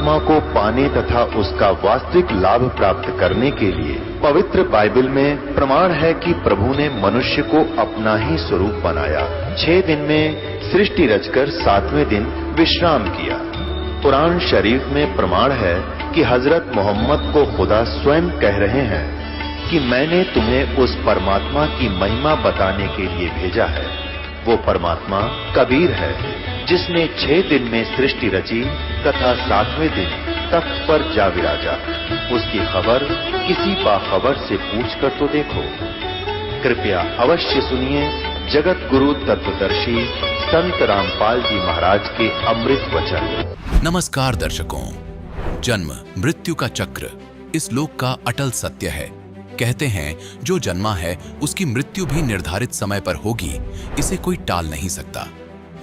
परमात्मा को पाने तथा उसका वास्तविक लाभ प्राप्त करने के लिए पवित्र बाइबल में प्रमाण है कि प्रभु ने मनुष्य को अपना ही स्वरूप बनाया। 6 दिन में सृष्टि रचकर 7वें दिन विश्राम किया। कुरान शरीफ में प्रमाण है कि हजरत मोहम्मद को खुदा स्वयं कह रहे हैं कि मैंने तुम्हें उस परमात्मा की महिमा बताने के लिए भेजा है। वो परमात्मा कबीर है जिसने 6 दिन में सृष्टि रची तथा 7वें दिन तख्त पर जा विराजा। उसकी खबर किसी बाखबर से पूछकर तो देखो। कृपया अवश्य सुनिए जगत गुरु तत्वदर्शी संत रामपाल जी महाराज के अमृत वचन। नमस्कार दर्शकों। जन्म मृत्यु का चक्र इस लोक का अटल सत्य है। कहते हैं जो जन्मा है उसकी मृत्यु भी निर्धारित समय पर होगी, इसे कोई टाल नहीं सकता।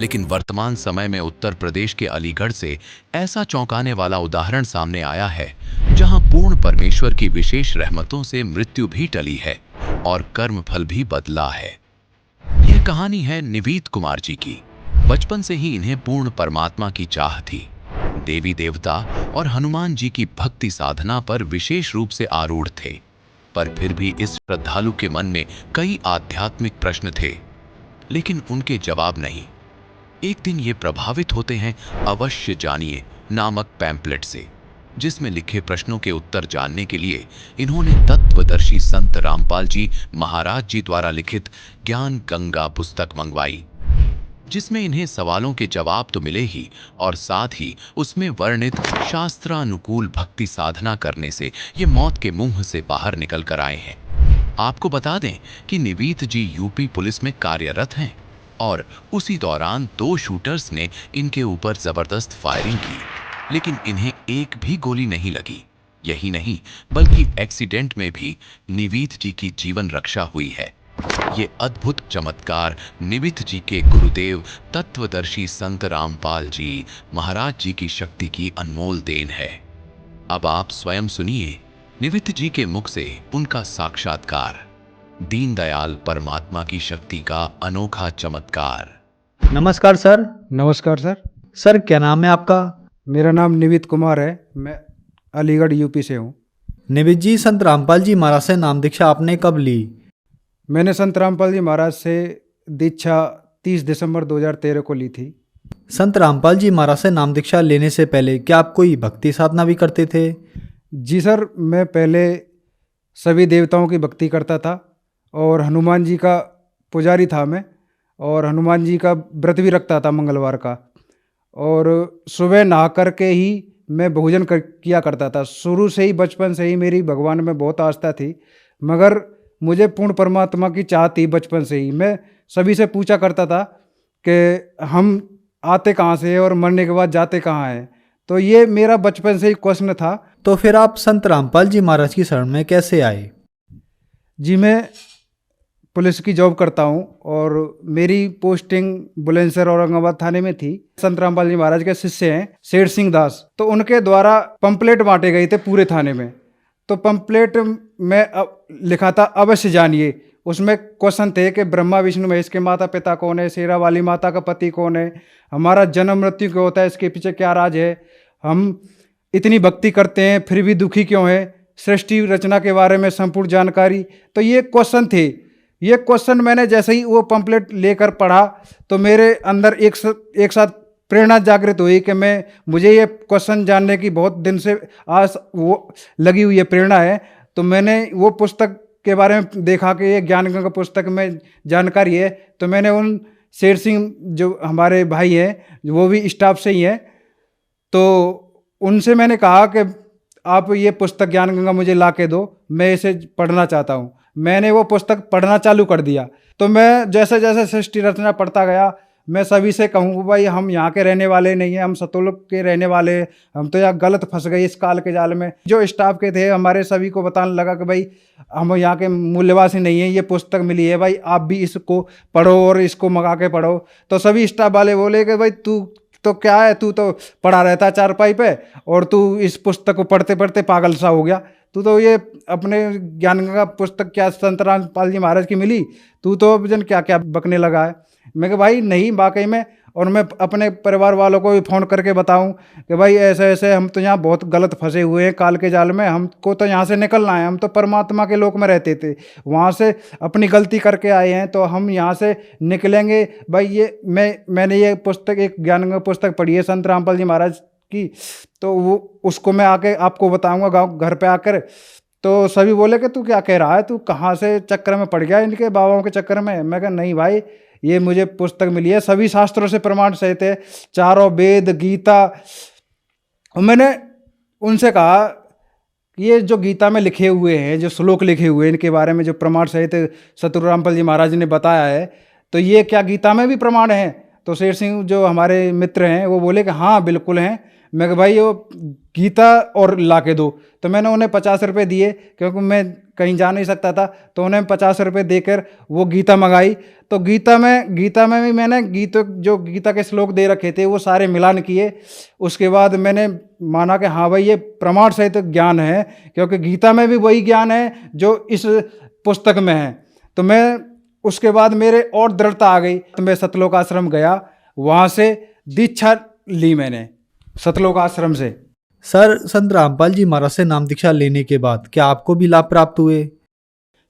लेकिन वर्तमान समय में उत्तर प्रदेश के अलीगढ़ से ऐसा चौंकाने वाला उदाहरण सामने आया है जहां पूर्ण परमेश्वर की विशेष रहमतों से मृत्यु भी टली है और कर्म फल भी बदला है। यह कहानी है निवीत कुमार जी की। बचपन से ही इन्हें पूर्ण परमात्मा की चाह थी। देवी देवता और हनुमान जी की भक्ति साधना पर विशेष रूप से आरूढ़ थे, पर फिर भी इस श्रद्धालु के मन में कई आध्यात्मिक प्रश्न थे, लेकिन उनके जवाब नहीं। एक दिन ये प्रभावित होते हैं अवश्य जानिए नामक पैम्पलेट से, जिसमें लिखे प्रश्नों के उत्तर जानने के लिए इन्होंने तत्वदर्शी संत रामपाल जी महाराज जी द्वारा लिखित ज्ञान गंगा पुस्तक मंगवाई, जिसमें इन्हें सवालों के जवाब तो मिले ही और साथ ही उसमें वर्णित शास्त्रानुकूल भक्ति साधना करने से ये मौत के मुंह से बाहर निकल कर आए हैं। आपको बता दें कि निवीत जी यूपी पुलिस में कार्यरत हैं और उसी दौरान 2 शूटर्स ने इनके ऊपर जबरदस्त फायरिंग की, लेकिन इन्हें एक भी गोली नहीं लगी। यही नहीं बल्कि एक्सीडेंट में भी निवीत जी की जीवन रक्षा हुई है। ये अद्भुत चमत्कार निवीत जी के गुरुदेव तत्वदर्शी संत रामपाल जी महाराज जी की शक्ति की अनमोल देन है। अब आप स्वयं सुनिए निवीत जी के मुख से उनका साक्षात्कार, दीनदयाल परमात्मा की शक्ति का अनोखा चमत्कार। नमस्कार सर। नमस्कार सर। सर क्या नाम है आपका? मेरा नाम निवीत कुमार है, मैं अलीगढ़ यूपी से हूँ। निवीत जी, संत रामपाल जी महाराज से नाम दीक्षा आपने कब ली? मैंने संत रामपाल जी महाराज से दीक्षा 30 दिसंबर 2013 को ली थी। संत रामपाल जी महाराज से नाम दीक्षा लेने से पहले क्या आप कोई भक्ति साधना भी करते थे? जी सर, मैं पहले सभी देवताओं की भक्ति करता था और हनुमान जी का पुजारी था मैं, और हनुमान जी का व्रत भी रखता था मंगलवार का, और सुबह नहा करके ही मैं भोजन किया करता था। शुरू से ही बचपन से ही मेरी भगवान में बहुत आस्था थी, मगर मुझे पूर्ण परमात्मा की चाह थी। बचपन से ही मैं सभी से पूछा करता था कि हम आते कहाँ से हैं और मरने के बाद जाते कहाँ हैं, तो ये मेरा बचपन से ही क्वेश्चन था। तो फिर आप संत रामपाल जी महाराज की शरण में कैसे आए? जी, मैं पुलिस की जॉब करता हूँ और मेरी पोस्टिंग बुलंदशहर औरंगाबाद थाने में थी। संत रामपाल जी महाराज के शिष्य हैं शेर सिंह दास, तो उनके द्वारा पंपलेट बांटे गए थे पूरे थाने में। तो पंपलेट में लिखा था अवश्य जानिए। उसमें क्वेश्चन थे कि ब्रह्मा विष्णु महेश के माता पिता कौन है, शेरा वाली माता का पति कौन है, हमारा जन्म मृत्यु क्यों होता है, इसके पीछे क्या राज है, हम इतनी भक्ति करते हैं फिर भी दुखी क्यों है, सृष्टि रचना के बारे में संपूर्ण जानकारी। तो ये क्वेश्चन थे। ये क्वेश्चन मैंने जैसे ही वो पंपलेट लेकर पढ़ा तो मेरे अंदर एक साथ प्रेरणा जागृत हुई कि मुझे ये क्वेश्चन जानने की बहुत दिन से आस वो लगी हुई है, प्रेरणा है। तो मैंने वो पुस्तक के बारे में देखा कि ये ज्ञान गंगा पुस्तक में जानकारी है, तो मैंने उन शेर सिंह जो हमारे भाई हैं, वो भी स्टाफ से ही हैं, तो उनसे मैंने कहा कि आप ये पुस्तक ज्ञान गंगा मुझे ला के दो, मैं इसे पढ़ना चाहता हूँ। मैंने वो पुस्तक पढ़ना चालू कर दिया। तो मैं जैसे जैसे सृष्टि रचना पढ़ता गया, मैं सभी से कहूँ भाई हम यहाँ के रहने वाले नहीं हैं, हम सतोलक के रहने वाले हैं, हम तो यहाँ गलत फंस गए इस काल के जाल में। जो स्टाफ के थे हमारे सभी को बताने लगा कि भाई हम यहाँ के मूल्यवासी नहीं हैं, ये पुस्तक मिली है भाई, आप भी इसको पढ़ो और इसको मंगा के पढ़ो। तो सभी स्टाफ वाले बोले कि भाई तू तो क्या है, तू तो पढ़ा रहता है चारपाई पे और तू इस पुस्तक को पढ़ते पढ़ते पागल सा हो गया, तू तो ये अपने ज्ञान गंगा पुस्तक क्या संत रामपाल जी महाराज की मिली, तू तो जन क्या क्या बकने लगा है। मैं कहा भाई नहीं, वाकई में। और मैं अपने परिवार वालों को भी फ़ोन करके बताऊं कि भाई ऐसे ऐसे हम तो यहाँ बहुत गलत फंसे हुए हैं काल के जाल में, हमको तो यहाँ से निकलना है, हम तो परमात्मा के लोक में रहते थे, वहाँ से अपनी गलती करके आए हैं, तो हम यहाँ से निकलेंगे भाई। ये मैंने ये पुस्तक, एक ज्ञान पुस्तक पढ़ी है संत रामपाल जी महाराज की, तो वो उसको मैं आके आपको बताऊंगा गाँव घर पे आकर। तो सभी बोले कि तू क्या कह रहा है, तू कहाँ से चक्कर में पड़ गया इनके बाबाओं के चक्कर में। मैं कहा नहीं भाई, ये मुझे पुस्तक मिली है, सभी शास्त्रों से प्रमाण सहित है, चारों वेद गीता। और मैंने उनसे कहा ये जो गीता में लिखे हुए हैं, जो श्लोक लिखे हुए हैं, इनके बारे में जो प्रमाण सहित सतगुरु रामपाल जी महाराज ने बताया है, तो ये क्या गीता में भी प्रमाण है? तो शेर सिंह जो हमारे मित्र हैं वो बोले कि हाँ बिल्कुल हैं। मैं कहा भाई वो गीता और ला के दो। तो मैंने उन्हें 50 रुपये दिए, क्योंकि मैं कहीं जा नहीं सकता था, तो उन्हें 50 रुपये देकर वो गीता मंगाई। तो गीता में भी मैंने जो गीता के श्लोक दे रखे थे वो सारे मिलान किए। उसके बाद मैंने माना कि हाँ भाई ये प्रमाण सहित ज्ञान है, क्योंकि गीता में भी वही ज्ञान है जो इस पुस्तक में है। तो मैं उसके बाद मेरे और दृढ़ता आ गई, तो मैं सतलोक आश्रम गया, वहाँ से दीक्षा ली मैंने सतलोक आश्रम से। सर, संत रामपाल जी महाराज से नाम दीक्षा लेने के बाद क्या आपको भी लाभ प्राप्त हुए?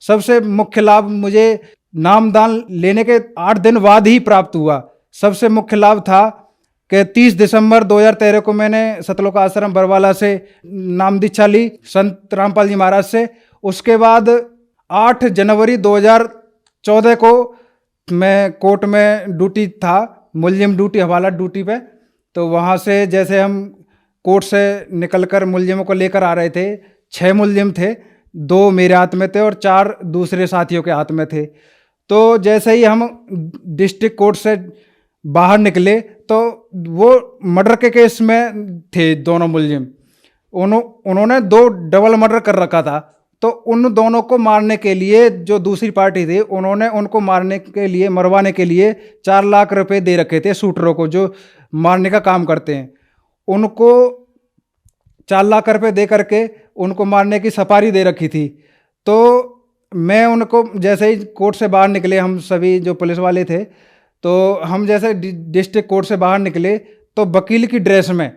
सबसे मुख्य लाभ मुझे नामदान लेने के 8 दिन बाद ही प्राप्त हुआ। सबसे मुख्य लाभ था कि 30 दिसंबर 2013 को मैंने सतलोक आश्रम बरवाला से नाम दीक्षा ली संत रामपाल जी महाराज से। उसके बाद 8 जनवरी 2014 को मैं कोर्ट में ड्यूटी था, मुलजिम ड्यूटी, हवाला ड्यूटी पे। तो वहाँ से जैसे हम कोर्ट से निकलकर मुलजिमों को लेकर आ रहे थे, 6 मुलजिम थे, 2 मेरे हाथ में थे और 4 दूसरे साथियों के हाथ में थे। तो जैसे ही हम डिस्ट्रिक्ट कोर्ट से बाहर निकले तो वो मर्डर के केस में थे दोनों मुलजिम। उन्होंने 2 डबल मर्डर कर रखा था। तो उन दोनों को मारने के लिए जो दूसरी पार्टी थी, उन्होंने उनको मारने के लिए, मरवाने के लिए 4 लाख रुपए दे रखे थे शूटरों को, जो मारने का काम करते हैं। उनको 4 लाख रुपए दे करके उनको मारने की सपारी दे रखी थी। तो मैं उनको, जैसे ही कोर्ट से बाहर निकले, हम सभी जो पुलिस वाले थे, तो हम जैसे डिस्ट्रिक्ट कोर्ट से बाहर निकले तो वकील की ड्रेस में,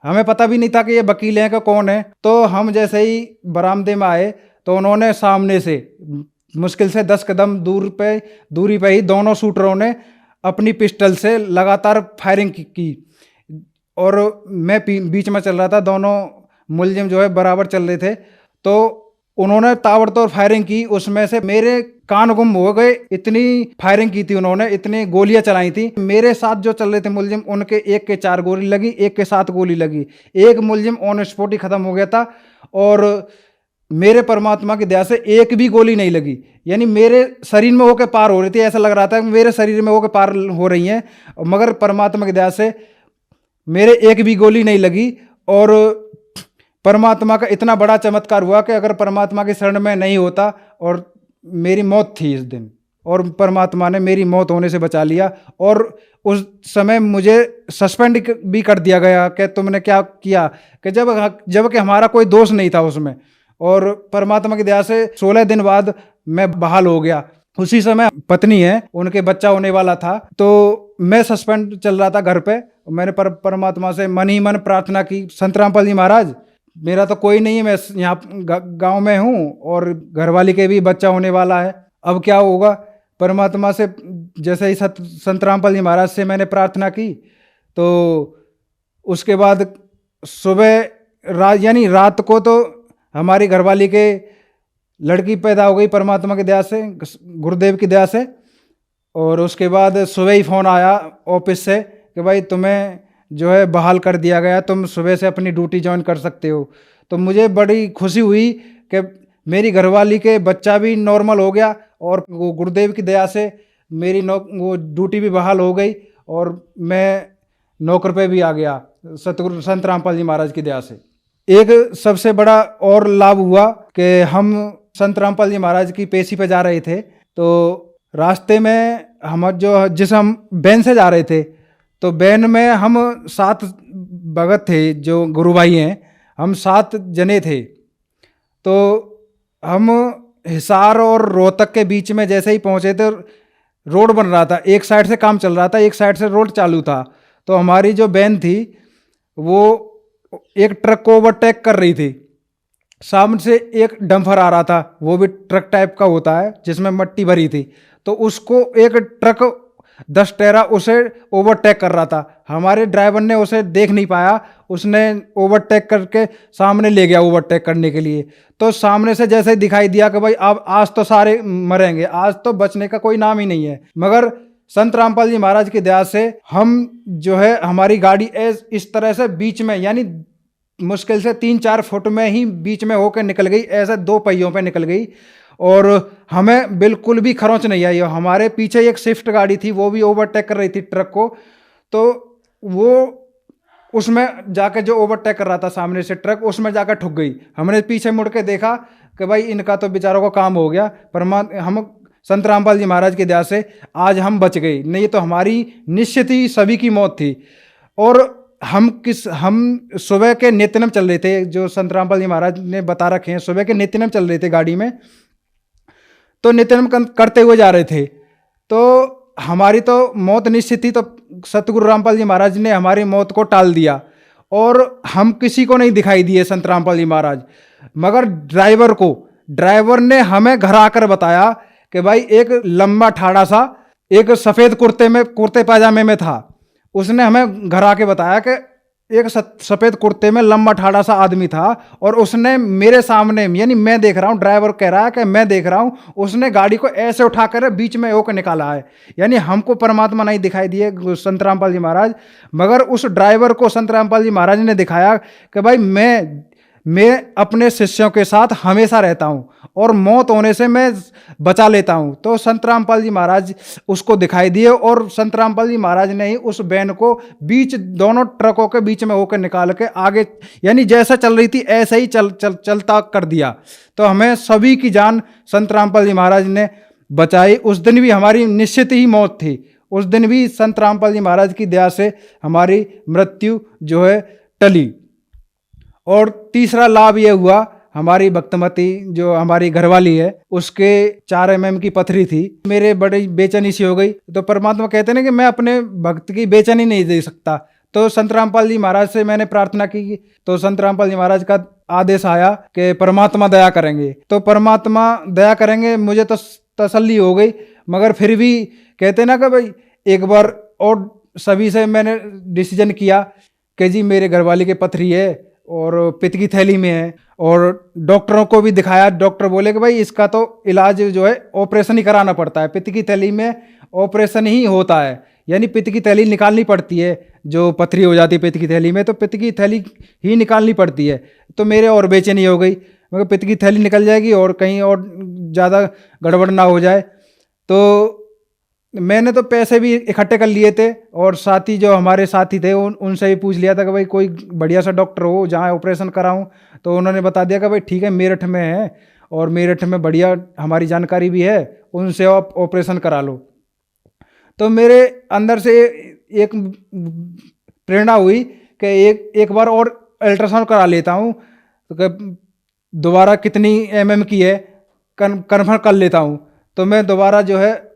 हमें पता भी नहीं था कि ये वकील हैं कि कौन है। तो हम जैसे ही बरामदे में आए तो उन्होंने सामने से मुश्किल से 10 कदम दूरी पे ही दोनों शूटरों ने अपनी पिस्टल से लगातार फायरिंग की और मैं बीच में चल रहा था, दोनों मुलजिम जो है बराबर चल रहे थे। तो उन्होंने ताबड़तोड़ फायरिंग की, उसमें से मेरे कान गुम हो गए, इतनी फायरिंग की थी उन्होंने, इतनी गोलियां चलाई थी। मेरे साथ जो चल रहे थे मुलजिम, उनके एक के 4 गोली लगी, एक के 7 गोली लगी। एक मुलजिम ऑन स्पॉट ही खत्म हो गया था और मेरे परमात्मा की दया से एक भी गोली नहीं लगी। यानी मेरे शरीर में होकर पार हो रही थी, ऐसा लग रहा था मेरे शरीर में होकर पार हो रही हैं, मगर परमात्मा की दया से मेरे एक भी गोली नहीं लगी। और परमात्मा का इतना बड़ा चमत्कार हुआ कि अगर परमात्मा की शरण में नहीं होता और मेरी मौत थी इस दिन, और परमात्मा ने मेरी मौत होने से बचा लिया। और उस समय मुझे सस्पेंड भी कर दिया गया कि तुमने क्या किया, कि जब कि हमारा कोई दोष नहीं था उसमें। और परमात्मा की दया से 16 दिन बाद मैं बहाल हो गया। उसी समय पत्नी है, उनके बच्चा होने वाला था, तो मैं सस्पेंड चल रहा था घर पे। मैंने परमात्मा से मन ही मन प्रार्थना की, संत रामपाल जी महाराज मेरा तो कोई नहीं है, मैं यहाँ गांव में हूँ और घरवाली के भी बच्चा होने वाला है, अब क्या होगा। परमात्मा से जैसे ही संत रामपाल जी महाराज से मैंने प्रार्थना की, तो उसके बाद सुबह यानी रात को तो हमारी घरवाली के लड़की पैदा हो गई परमात्मा की दया से, गुरुदेव की दया से। और उसके बाद सुबह ही फ़ोन आया ऑफिस से कि भाई तुम्हें जो है बहाल कर दिया गया, तुम सुबह से अपनी ड्यूटी ज्वाइन कर सकते हो। तो मुझे बड़ी खुशी हुई कि मेरी घरवाली के बच्चा भी नॉर्मल हो गया और वो गुरुदेव की दया से मेरी वो ड्यूटी भी बहाल हो गई और मैं नौकर पे भी आ गया सतगुरु संत रामपाल जी महाराज की दया से। एक सबसे बड़ा और लाभ हुआ कि हम संत रामपाल जी महाराज की पेशी पे जा रहे थे, तो रास्ते में हम बैन से जा रहे थे, तो बैन में हम 7 भगत थे जो गुरु भाई हैं, हम 7 जने थे। तो हम हिसार और रोहतक के बीच में जैसे ही पहुंचे थे, रोड बन रहा था, एक साइड से काम चल रहा था, एक साइड से रोड चालू था। तो हमारी जो वैन थी वो एक ट्रक को ओवरटेक कर रही थी। सामने से एक डंपर आ रहा था, वो भी ट्रक टाइप का होता है जिसमें मट्टी भरी थी। तो उसको एक ट्रक 10 टैरा उसे ओवरटेक कर रहा था। हमारे ड्राइवर ने उसे देख नहीं पाया, उसने ओवरटेक करके सामने ले गया ओवरटेक करने के लिए। तो सामने से जैसे ही दिखाई दिया कि भाई अब आज तो सारे मरेंगे, आज तो बचने का कोई नाम ही नहीं है। मगर संत रामपाल जी महाराज की दया से हम जो है हमारी गाड़ी इस तरह से बीच में, यानी मुश्किल से 3-4 फुट में ही बीच में होकर निकल गई, ऐसे 2 पहियों पे निकल गई और हमें बिल्कुल भी खरोंच नहीं आई। हमारे पीछे एक स्विफ्ट गाड़ी थी, वो भी ओवरटेक कर रही थी ट्रक को, तो वो उसमें जाकर जो ओवरटेक कर रहा था सामने से ट्रक, उसमें जाकर ठुक गई। हमने पीछे मुड़ के देखा कि भाई इनका तो बेचारों का काम हो गया, हम संत रामपाल जी महाराज की दया से आज हम बच गए, नहीं तो हमारी निश्चित ही सभी की मौत थी। और हम सुबह के नित्यनम चल रहे थे, जो संत रामपाल जी महाराज ने बता रखे हैं, सुबह के नित्यनम चल रहे थे गाड़ी में। तो नित्यनम करते हुए जा रहे थे, तो हमारी तो मौत निश्चित थी। तो सतगुरु रामपाल जी महाराज ने हमारी मौत को टाल दिया और हम किसी को नहीं दिखाई दिए संत रामपाल जी महाराज। मगर ड्राइवर ने हमें घर आकर बताया कि भाई एक लंबा ठाड़ा सा एक सफ़ेद कुर्ते पाजामे में था। उसने हमें घर आके बताया कि एक सफ़ेद कुर्ते में लंबा ठाड़ा सा आदमी था और उसने मेरे सामने, यानी मैं देख रहा हूँ, ड्राइवर कह रहा है कि मैं देख रहा हूँ, उसने गाड़ी को ऐसे उठाकर बीच में होकर निकाला है। यानी हमको परमात्मा नहीं दिखाई दिए संत रामपाल जी महाराज, मगर उस ड्राइवर को संत रामपाल जी महाराज ने दिखाया कि भाई मैं अपने शिष्यों के साथ हमेशा रहता हूँ और मौत होने से मैं बचा लेता हूँ। तो संत रामपाल जी महाराज उसको दिखाई दिए और संत रामपाल जी महाराज ने ही उस वैन को दोनों ट्रकों के बीच में होकर निकाल के आगे, यानी जैसा चल रही थी ऐसे ही चलता कर दिया। तो हमें सभी की जान संत रामपाल जी महाराज ने बचाई। उस दिन भी हमारी निश्चित ही मौत थी, उस दिन भी संत रामपाल जी महाराज की दया से हमारी मृत्यु जो है टली। और तीसरा लाभ ये हुआ, हमारी भक्तमती जो हमारी घरवाली है उसके 4 mm की पथरी थी, मेरे बड़ी बेचैनी सी हो गई। तो परमात्मा कहते हैं कि मैं अपने भक्त की बेचैनी नहीं दे सकता। तो संत रामपाल जी महाराज से मैंने प्रार्थना की, तो संत रामपाल जी महाराज का आदेश आया कि परमात्मा दया करेंगे। तो परमात्मा दया करेंगे, मुझे तो तसल्ली हो गई। मगर फिर भी कहते ना कि भाई एक बार और सभी से मैंने डिसीजन किया कि जी मेरे घरवाली के पथरी है और पित्त की थैली में है, और डॉक्टरों को भी दिखाया। डॉक्टर बोले कि भाई इसका तो इलाज जो है ऑपरेशन ही कराना पड़ता है, पित्त की थैली में ऑपरेशन ही होता है, यानी पित्त की थैली निकालनी पड़ती है। जो पथरी हो जाती है पित्त की थैली में, तो पित्त की थैली ही निकालनी पड़ती है। तो मेरे और बेचैनी हो गई, मगर पित्त की थैली निकल जाएगी और कहीं और ज़्यादा गड़बड़ ना हो जाए। तो मैंने तो पैसे भी इकट्ठे कर लिए थे और साथी जो हमारे साथी थे उनसे भी पूछ लिया था कि भाई कोई बढ़िया सा डॉक्टर हो जहाँ ऑपरेशन कराऊं। तो उन्होंने बता दिया कि भाई ठीक है, मेरठ में है और मेरठ में बढ़िया हमारी जानकारी भी है, उनसे आप ऑपरेशन करा लो। तो मेरे अंदर से एक प्रेरणा हुई कि एक बार और अल्ट्रासाउंड करा लेता हूँ, तो दोबारा कितनी mm की है कन्फर्म कर लेता हूँ। तो मैं दोबारा जो है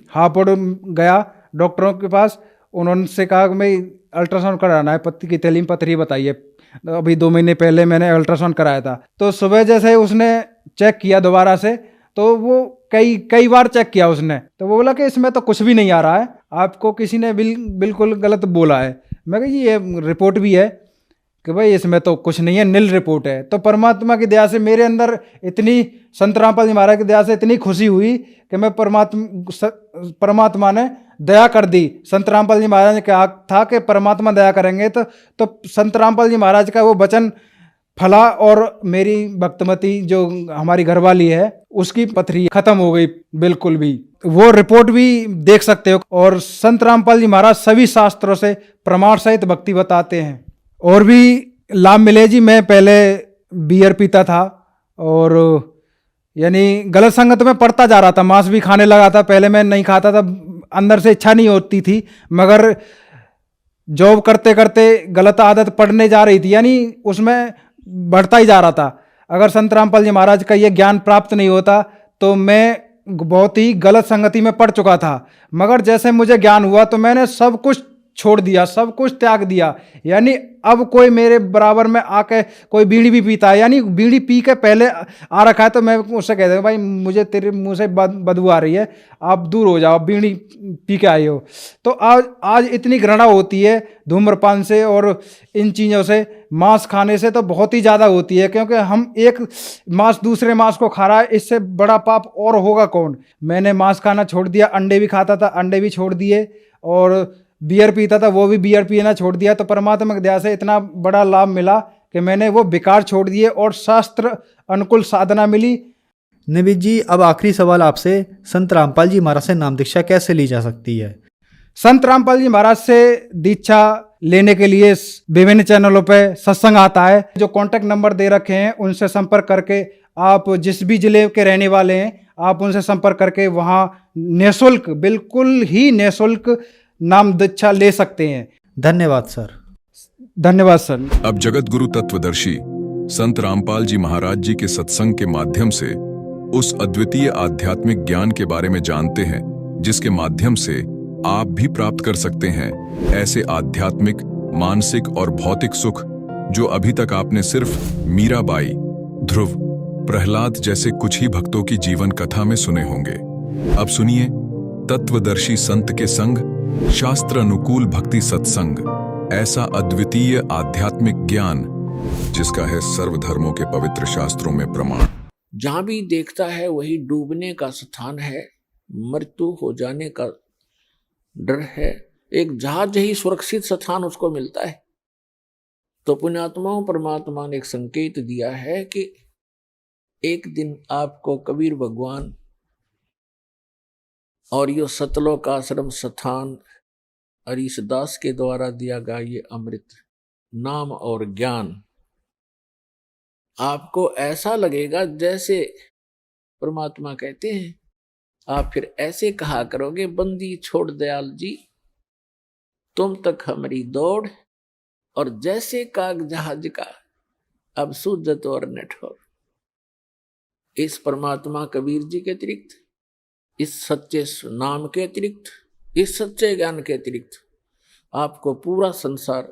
हापुड़ गया डॉक्टरों के पास, उन्होंने कहा कि मैं अल्ट्रासाउंड कराना है, पत्ती की थैली में पथरी बताइए। अभी 2 महीने पहले मैंने अल्ट्रासाउंड कराया था। तो सुबह जैसे उसने चेक किया दोबारा से, तो वो कई बार चेक किया उसने, तो वो बोला कि इसमें तो कुछ भी नहीं आ रहा है, आपको किसी ने बिल्कुल गलत बोला है। मैं कहा ये रिपोर्ट भी है कि भाई इसमें तो कुछ नहीं है, नील रिपोर्ट है। तो परमात्मा की दया से मेरे अंदर इतनी, संत रामपाल जी महाराज की दया से इतनी खुशी हुई कि मैं परमात्मा ने दया कर दी। संत रामपाल जी महाराज ने कहा था कि परमात्मा दया करेंगे, तो संत रामपाल जी महाराज का वो वचन फला और मेरी भक्तमती जो हमारी घरवाली है उसकी पथरी खत्म हो गई बिल्कुल भी। वो रिपोर्ट भी देख सकते हो। और संत रामपाल जी महाराज सभी शास्त्रों से प्रमाण सहित भक्ति बताते हैं। और भी लाभ मिले जी। मैं पहले बियर पीता था और यानी गलत संगत में पड़ता जा रहा था, मांस भी खाने लगा था। पहले मैं नहीं खाता था, अंदर से इच्छा नहीं होती थी, मगर जॉब करते करते गलत आदत पड़ने जा रही थी, यानी उसमें बढ़ता ही जा रहा था। अगर संत रामपाल जी महाराज का ये ज्ञान प्राप्त नहीं होता तो मैं बहुत ही गलत संगति में पड़ चुका था, मगर जैसे मुझे ज्ञान हुआ तो मैंने सब कुछ छोड़ दिया, सब कुछ त्याग दिया। यानी अब कोई मेरे बराबर में आके कोई बीड़ी भी पीता है, यानी बीड़ी पी के पहले आ रखा है, तो मैं उससे कह दूँगा भाई मुझे तेरे मुंह से बदबू आ रही है, आप दूर हो जाओ, बीड़ी पी के आए हो। तो आज इतनी घृणा होती है धूम्रपान से और इन चीज़ों से, मांस खाने से तो बहुत ही ज़्यादा होती है, क्योंकि हम एक मांस दूसरे मांस को खा रहा है, इससे बड़ा पाप और होगा कौन। मैंने मांस खाना छोड़ दिया, अंडे भी खाता था, अंडे भी छोड़ दिए, और बियर पीता था, वो भी बियर पीना छोड़ दिया। तो परमात्मा की दया से इतना बड़ा लाभ मिला कि मैंने वो बेकार छोड़ दिए और शास्त्र अनुकूल साधना मिली। निमित जी, अब आखिरी सवाल आपसे, संत रामपाल जी महाराज से नाम दीक्षा कैसे ली जा सकती है? संत रामपाल जी महाराज से दीक्षा लेने के लिए विभिन्न चैनलों पे सत्संग आता है, जो कॉन्टैक्ट नंबर दे रखे हैं उनसे संपर्क करके आप जिस भी जिले के रहने वाले हैं आप उनसे संपर्क करके वहाँ निःशुल्क, बिल्कुल ही निःशुल्क नाम दीक्षा ले सकते हैं। धन्यवाद सर। धन्यवाद सर। अब जगत गुरु तत्वदर्शी संत रामपाल जी महाराज जी के सत्संग के माध्यम से उस अद्वितीय आध्यात्मिक ज्ञान के बारे में जानते हैं जिसके माध्यम से आप भी प्राप्त कर सकते हैं ऐसे आध्यात्मिक, मानसिक और भौतिक सुख जो अभी तक आपने सिर्फ मीराबाई, ध्रुव, प्रहलाद जैसे कुछ ही भक्तों की जीवन कथा में सुने होंगे। अब सुनिए तत्वदर्शी संत के संग शास्त्र अनुकूल भक्ति सत्संग, ऐसा अद्वितीय आध्यात्मिक ज्ञान जिसका है सर्वधर्मों के पवित्र शास्त्रों में प्रमाण। जहां भी देखता है वही डूबने का स्थान है, मृत्यु हो जाने का डर है, एक जहाज ही सुरक्षित स्थान उसको मिलता है। तो पुण्यात्माओं, परमात्मा ने एक संकेत दिया है कि एक दिन आपको कबीर भगवान और यो सतलोक आश्रम स्थान हरीशदास के द्वारा दिया गया ये अमृत नाम और ज्ञान आपको ऐसा लगेगा जैसे परमात्मा कहते हैं, आप फिर ऐसे कहा करोगे, बंदी छोड़ दयाल जी तुम तक हमारी दौड़, और जैसे काग जहाज का अब सूझत और नठौर। इस परमात्मा कबीर जी के अतिरिक्त, इस सच्चे नाम के अतिरिक्त, इस सच्चे ज्ञान के अतिरिक्त आपको पूरा संसार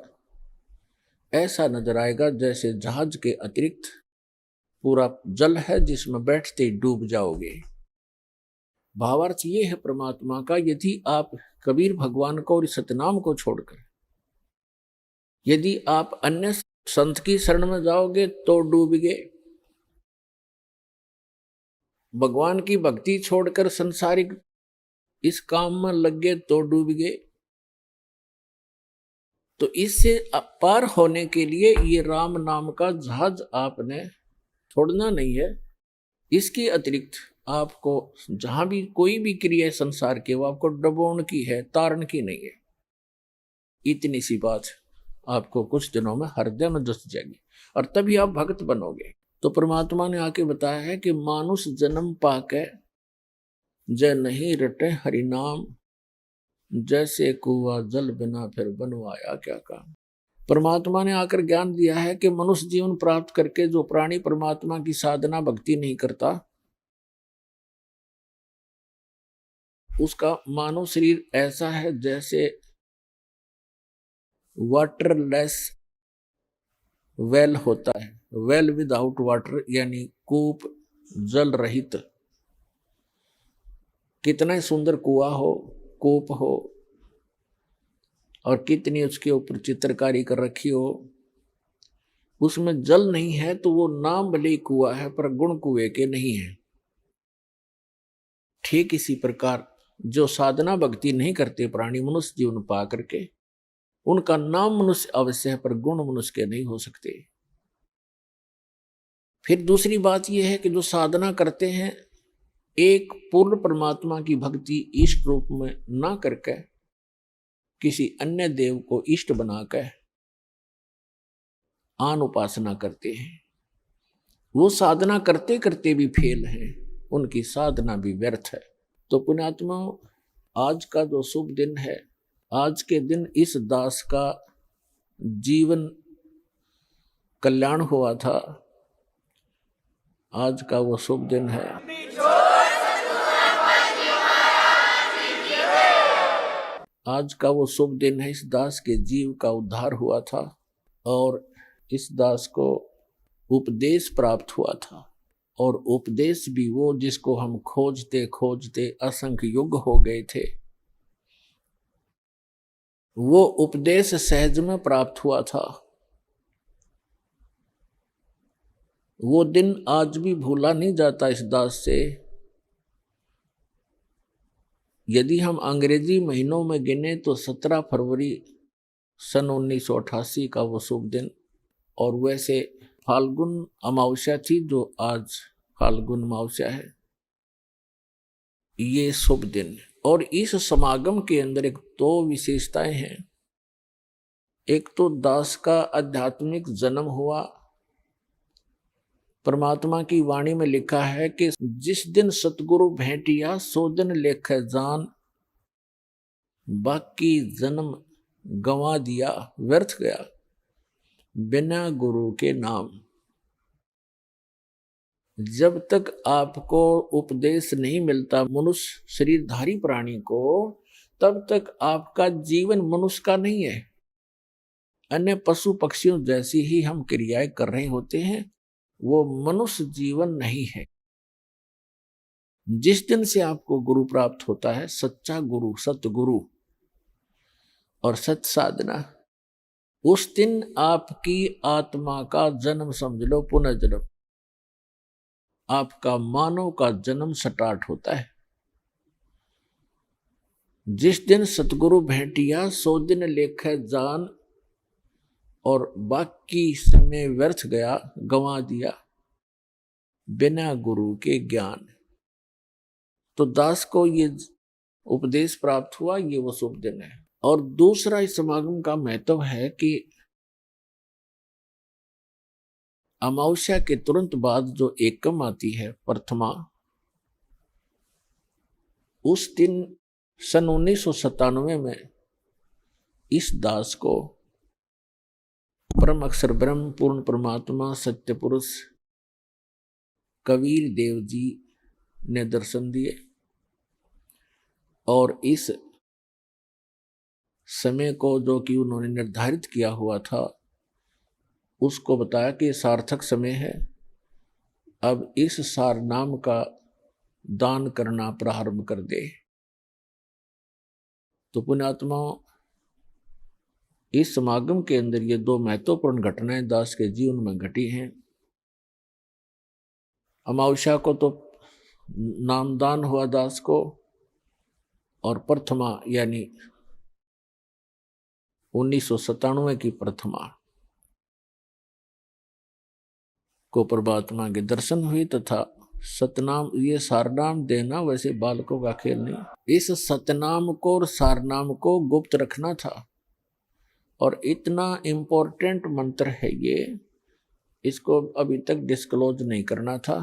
ऐसा नजर आएगा जैसे जहाज के अतिरिक्त पूरा जल है जिसमें बैठते ही डूब जाओगे। भावार्थ ये है परमात्मा का, यदि आप कबीर भगवान को और सतनाम को छोड़कर यदि आप अन्य संत की शरण में जाओगे तो डूब गए, भगवान की भक्ति छोड़कर संसारिक इस काम में लग गए तो डूब गए। तो इससे पार होने के लिए ये राम नाम का जहाज आपने छोड़ना नहीं है। इसके अतिरिक्त आपको जहां भी कोई भी क्रिया संसार के वो आपको डबोण की है, तारण की नहीं है। इतनी सी बात आपको कुछ दिनों में हृदय में धस जाएगी और तभी आप भक्त बनोगे। तो परमात्मा ने आके बताया है कि मानुष जन्म पाके जय नहीं रटे हरि नाम, जैसे कुआ जल बिना फिर बनवाया क्या काम। परमात्मा ने आकर ज्ञान दिया है कि मनुष्य जीवन प्राप्त करके जो प्राणी परमात्मा की साधना भक्ति नहीं करता उसका मानव शरीर ऐसा है जैसे वाटरलेस वेल होता है, वेल विदाउट वाटर, यानी कूप जल रहित। कितना सुंदर कुआ हो, कूप हो और कितनी उसके ऊपर चित्रकारी कर रखी हो, उसमें जल नहीं है तो वो नाम भले कुआ है पर गुण कुएं के नहीं है। ठीक इसी प्रकार जो साधना भक्ति नहीं करते प्राणी मनुष्य जीवन पा करके उनका नाम मनुष्य अवश्य है पर गुण मनुष्य के नहीं हो सकते। फिर दूसरी बात यह है कि जो साधना करते हैं एक पूर्ण परमात्मा की भक्ति इष्ट रूप में ना करके किसी अन्य देव को इष्ट बनाकर आन उपासना करते हैं, वो साधना करते करते भी फेल हैं, उनकी साधना भी व्यर्थ है। तो पुण्यात्मा, आज का जो शुभ दिन है, आज के दिन इस दास का जीवन कल्याण हुआ था, आज का वो शुभ दिन है। आज का वो शुभ दिन है। इस दास के जीव का उद्धार हुआ था और इस दास को उपदेश प्राप्त हुआ था, और उपदेश भी वो जिसको हम खोजते खोजते असंख्य युग हो गए थे, वो उपदेश सहज में प्राप्त हुआ था। वो दिन आज भी भूला नहीं जाता इस दास से। यदि हम अंग्रेजी महीनों में गिने तो 17 फरवरी सन 1988 का वो शुभ दिन, और वैसे फाल्गुन अमावस्या थी जो आज फाल्गुन अमावस्या है, ये शुभ दिन। और इस समागम के अंदर एक दो विशेषताएं हैं। एक तो दास का आध्यात्मिक जन्म हुआ। परमात्मा की वाणी में लिखा है कि जिस दिन सतगुरु भेंटिया सो दिन लेख जान, बाकी जन्म गंवा दिया व्यर्थ गया बिना गुरु के नाम। जब तक आपको उपदेश नहीं मिलता मनुष्य शरीरधारी प्राणी को, तब तक आपका जीवन मनुष्य का नहीं है। अन्य पशु पक्षियों जैसी ही हम क्रियाएं कर रहे होते हैं, वो मनुष्य जीवन नहीं है। जिस दिन से आपको गुरु प्राप्त होता है, सच्चा गुरु, सतगुरु और सत साधना, उस दिन आपकी आत्मा का जन्म समझ लो, पुनर्जन्म, आपका मानव का जन्म स्टार्ट होता है। जिस दिन सतगुरु भेंटिया सो दिन लेख जान, और बाकी समय व्यर्थ गया गंवा दिया बिना गुरु के ज्ञान। तो दास को ये उपदेश प्राप्त हुआ, ये वो शुभ दिन है। और दूसरा इस समागम का महत्व है कि अमावस्या के तुरंत बाद जो एकम आती है, प्रथमा, उस दिन सन 1997 में इस दास को परम अक्षर ब्रह्म पूर्ण परमात्मा सत्य पुरुष कबीर देव जी ने दर्शन दिए, और इस समय को जो कि उन्होंने निर्धारित किया हुआ था, उसको बताया कि सार्थक समय है, अब इस सार नाम का दान करना प्रारंभ कर दे। तो पुण्यात्माओं, इस समागम के अंदर ये दो महत्वपूर्ण घटनाएं दास के जीवन में घटी हैं। अमावस्या को तो नामदान हुआ दास को, और प्रथमा यानी 1997 की प्रथमा को परमात्मा के दर्शन हुए, तथा सतनाम, ये सारनाम देना वैसे बालकों का खेल नहीं। इस सतनाम को और सारनाम को गुप्त रखना था, और इतना इम्पोर्टेंट मंत्र है ये, इसको अभी तक डिस्क्लोज नहीं करना था।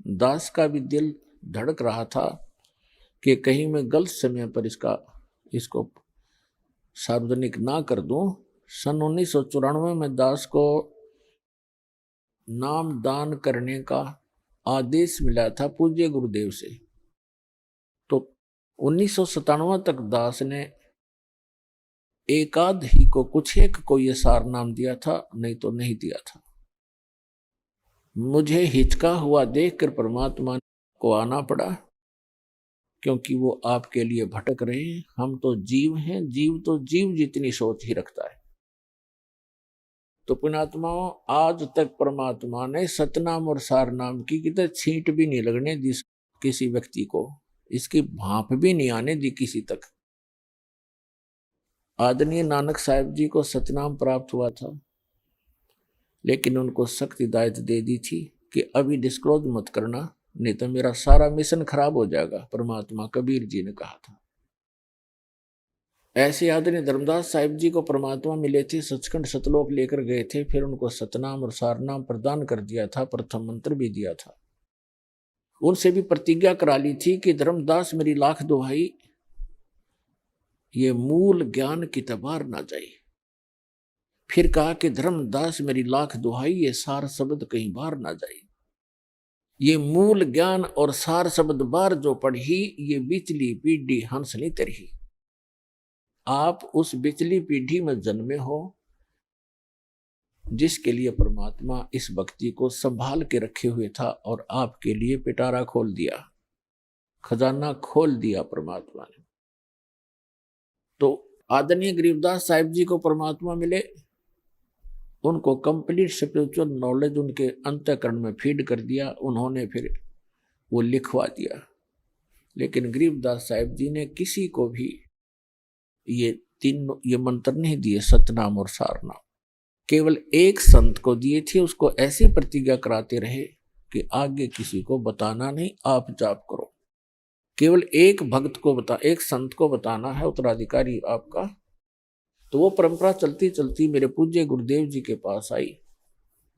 दास का भी दिल धड़क रहा था कि कहीं मैं गलत समय पर इसको सार्वजनिक ना कर दूं। सन 1994 में दास को नाम दान करने का आदेश मिला था पूज्य गुरुदेव से। तो 1997 तक दास ने एकाध ही को, कुछ एक को ये सार नाम दिया था, नहीं तो नहीं दिया था। मुझे हिचका हुआ देखकर परमात्मा को आना पड़ा, क्योंकि वो आपके लिए भटक रहे हैं। हम तो जीव हैं, जीव तो जीव जितनी सोच ही रखता है। तो पुण्यात्माओं, आज तक परमात्मा ने सतनाम और सारनाम की कितने छींट भी नहीं लगने दी किसी व्यक्ति को, इसकी भाप भी नहीं आने दी किसी तक। आदरणीय नानक साहिब जी को सतनाम प्राप्त हुआ था, लेकिन उनको सख्त हिदायत दे दी थी कि अभी डिस्क्लोज मत करना, नहीं तो मेरा सारा मिशन खराब हो जाएगा, परमात्मा कबीर जी ने कहा था। ऐसे आदरणीय धर्मदास साहिब जी को परमात्मा मिले थे, सचखंड सतलोक लेकर गए थे, फिर उनको सतनाम और सारनाम प्रदान कर दिया था, प्रथम मंत्र भी दिया था। उनसे भी प्रतिज्ञा करा ली थी कि धर्मदास मेरी लाख दुहाई, ये मूल ज्ञान की तबार ना जाए। फिर कहा कि धर्मदास मेरी लाख दुहाई, ये सार शब्द कहीं बाहर ना जाए। ये मूल ज्ञान और सार शब्द बार जो पढ़ी, ये बिचली पीढ़ी हंस नहीं तरही। आप उस बिचली पीढ़ी में जन्मे हो जिसके लिए परमात्मा इस भक्ति को संभाल के रखे हुए था और आपके लिए पिटारा खोल दिया, खजाना खोल दिया परमात्मा ने। तो आदरणीय गरीबदास साहिब जी को परमात्मा मिले, उनको कंप्लीट स्पिरिचुअल नॉलेज उनके अंतःकरण में फीड कर दिया, उन्होंने फिर वो लिखवा दिया। लेकिन गरीबदास साहिब जी ने किसी को भी ये मंत्र नहीं दिए, सतनाम और सारनाम। केवल एक संत को दिए थे, उसको ऐसी प्रतिज्ञा कराते रहे कि आगे किसी को बताना नहीं, आप जाप करो। केवल एक भक्त को एक संत को बताना है, उत्तराधिकारी आपका। तो वो परंपरा चलती चलती मेरे पूज्य गुरुदेव जी के पास आई,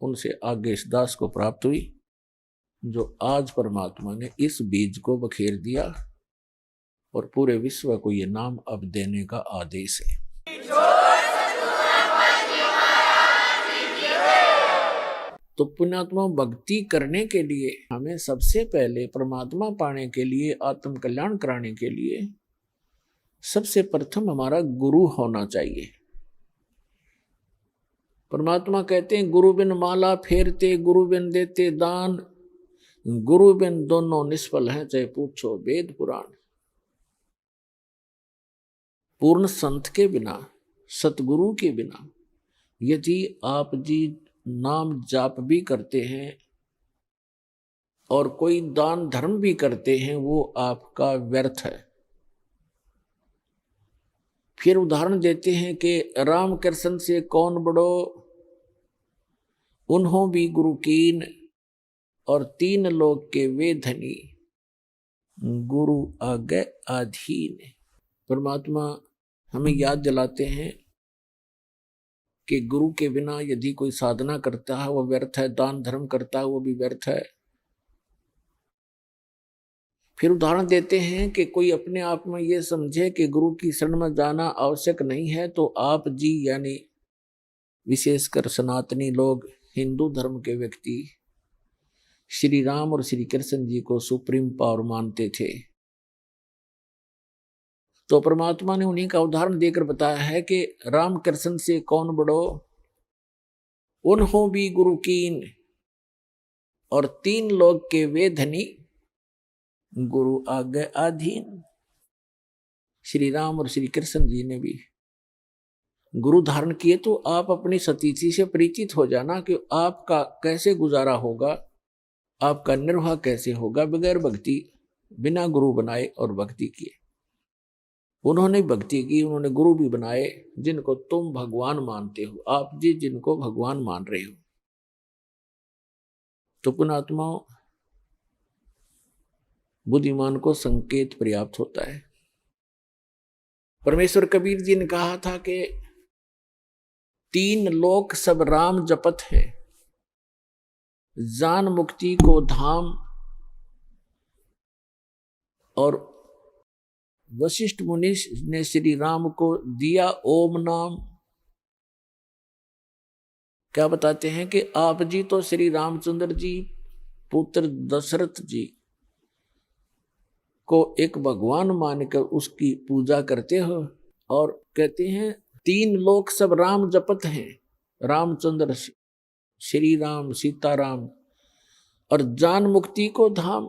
उनसे आगे इस दास को प्राप्त हुई, जो आज परमात्मा ने इस बीज को बखेर दिया और पूरे विश्व को ये नाम अब देने का आदेश है। तो पुण्यात्मा, भक्ति करने के लिए हमें सबसे पहले परमात्मा पाने के लिए, आत्म कल्याण कराने के लिए सबसे प्रथम हमारा गुरु होना चाहिए। परमात्मा कहते हैं, गुरु बिन माला फेरते, गुरु बिन देते दान, गुरु बिन दोनों निष्फल हैं, चाहे पूछो वेद पुराण। पूर्ण संत के बिना, सतगुरु के बिना यदि आप जी नाम जाप भी करते हैं और कोई दान धर्म भी करते हैं, वो आपका व्यर्थ है। फिर उदाहरण देते हैं कि राम कृष्ण से कौन बड़ो, उन्हों भी गुरु कीन, और तीन लोक के वे धनी, गुरु आगे अधीन। परमात्मा हमें याद दिलाते हैं कि गुरु के बिना यदि कोई साधना करता है वो व्यर्थ है, दान धर्म करता है वो भी व्यर्थ है। फिर उदाहरण देते हैं कि कोई अपने आप में ये समझे कि गुरु की शरण में जाना आवश्यक नहीं है, तो आप जी यानी विशेषकर सनातनी लोग, हिंदू धर्म के व्यक्ति श्री राम और श्री कृष्ण जी को सुप्रीम पावर मानते थे। तो परमात्मा ने उन्हीं का उदाहरण देकर बताया है कि राम कृष्ण से कौन बड़ो, उन्हों भी गुरु कीन, और तीन लोग के वे धनी, गुरु आगे अधीन। श्री राम और श्री कृष्ण जी ने भी गुरु धारण किए, तो आप अपनी सतीथि से परिचित हो जाना कि आपका कैसे गुजारा होगा, आपका निर्वाह कैसे होगा बगैर भक्ति, बिना गुरु बनाए और भक्ति किए। उन्होंने भक्ति की, उन्होंने गुरु भी बनाए जिनको तुम भगवान मानते हो, आप जी जिनको भगवान मान रहे हो। तो पुण्यात्माओं, बुद्धिमान को संकेत पर्याप्त होता है। परमेश्वर कबीर जी ने कहा था कि तीन लोक सब राम जपत है, जान मुक्ति को धाम, और वशिष्ठ मुनि ने श्री राम को दिया ओम नाम। क्या बताते हैं कि आप जी तो श्री रामचंद्र जी पुत्र दशरथ जी को एक भगवान मानकर उसकी पूजा करते हो, और कहते हैं तीन लोक सब राम जपत हैं, रामचंद्र श्री राम सीताराम, और जान मुक्ति को धाम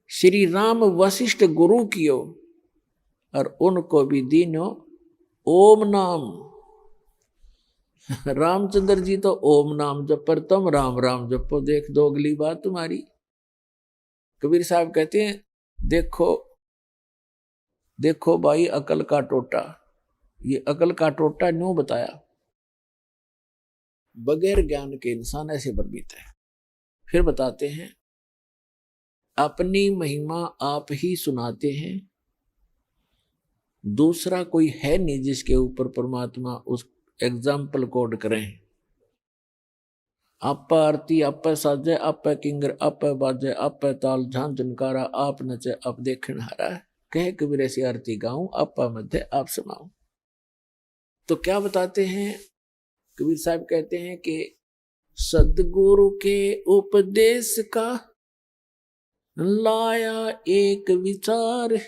श्री राम वशिष्ठ गुरु कियो, और उनको भी दीनो ओम नाम। रामचंद्र जी तो ओम नाम जप पर, तुम राम राम जपो, देख दो अगली बात तुम्हारी। कबीर साहब कहते हैं, देखो देखो भाई अकल का टोटा, ये अकल का टोटा न्यों बताया, बगैर ज्ञान के इंसान ऐसे भ्रमित है। फिर बताते हैं, अपनी महिमा आप ही सुनाते हैं, दूसरा कोई है नहीं जिसके ऊपर परमात्मा उस एग्जाम्पल कोड करें। आप आरती आप साजे, आप किंगर आप बाजे, आप ताल झांझ झनकारा, आप नचे आप देखन हारा, कहे कबीर ऐसी आरती गाऊं, आपा मध्य आप समाऊं। तो क्या बताते हैं कबीर साहब, कहते हैं कि सदगुरु के उपदेश का लाया एक विचार,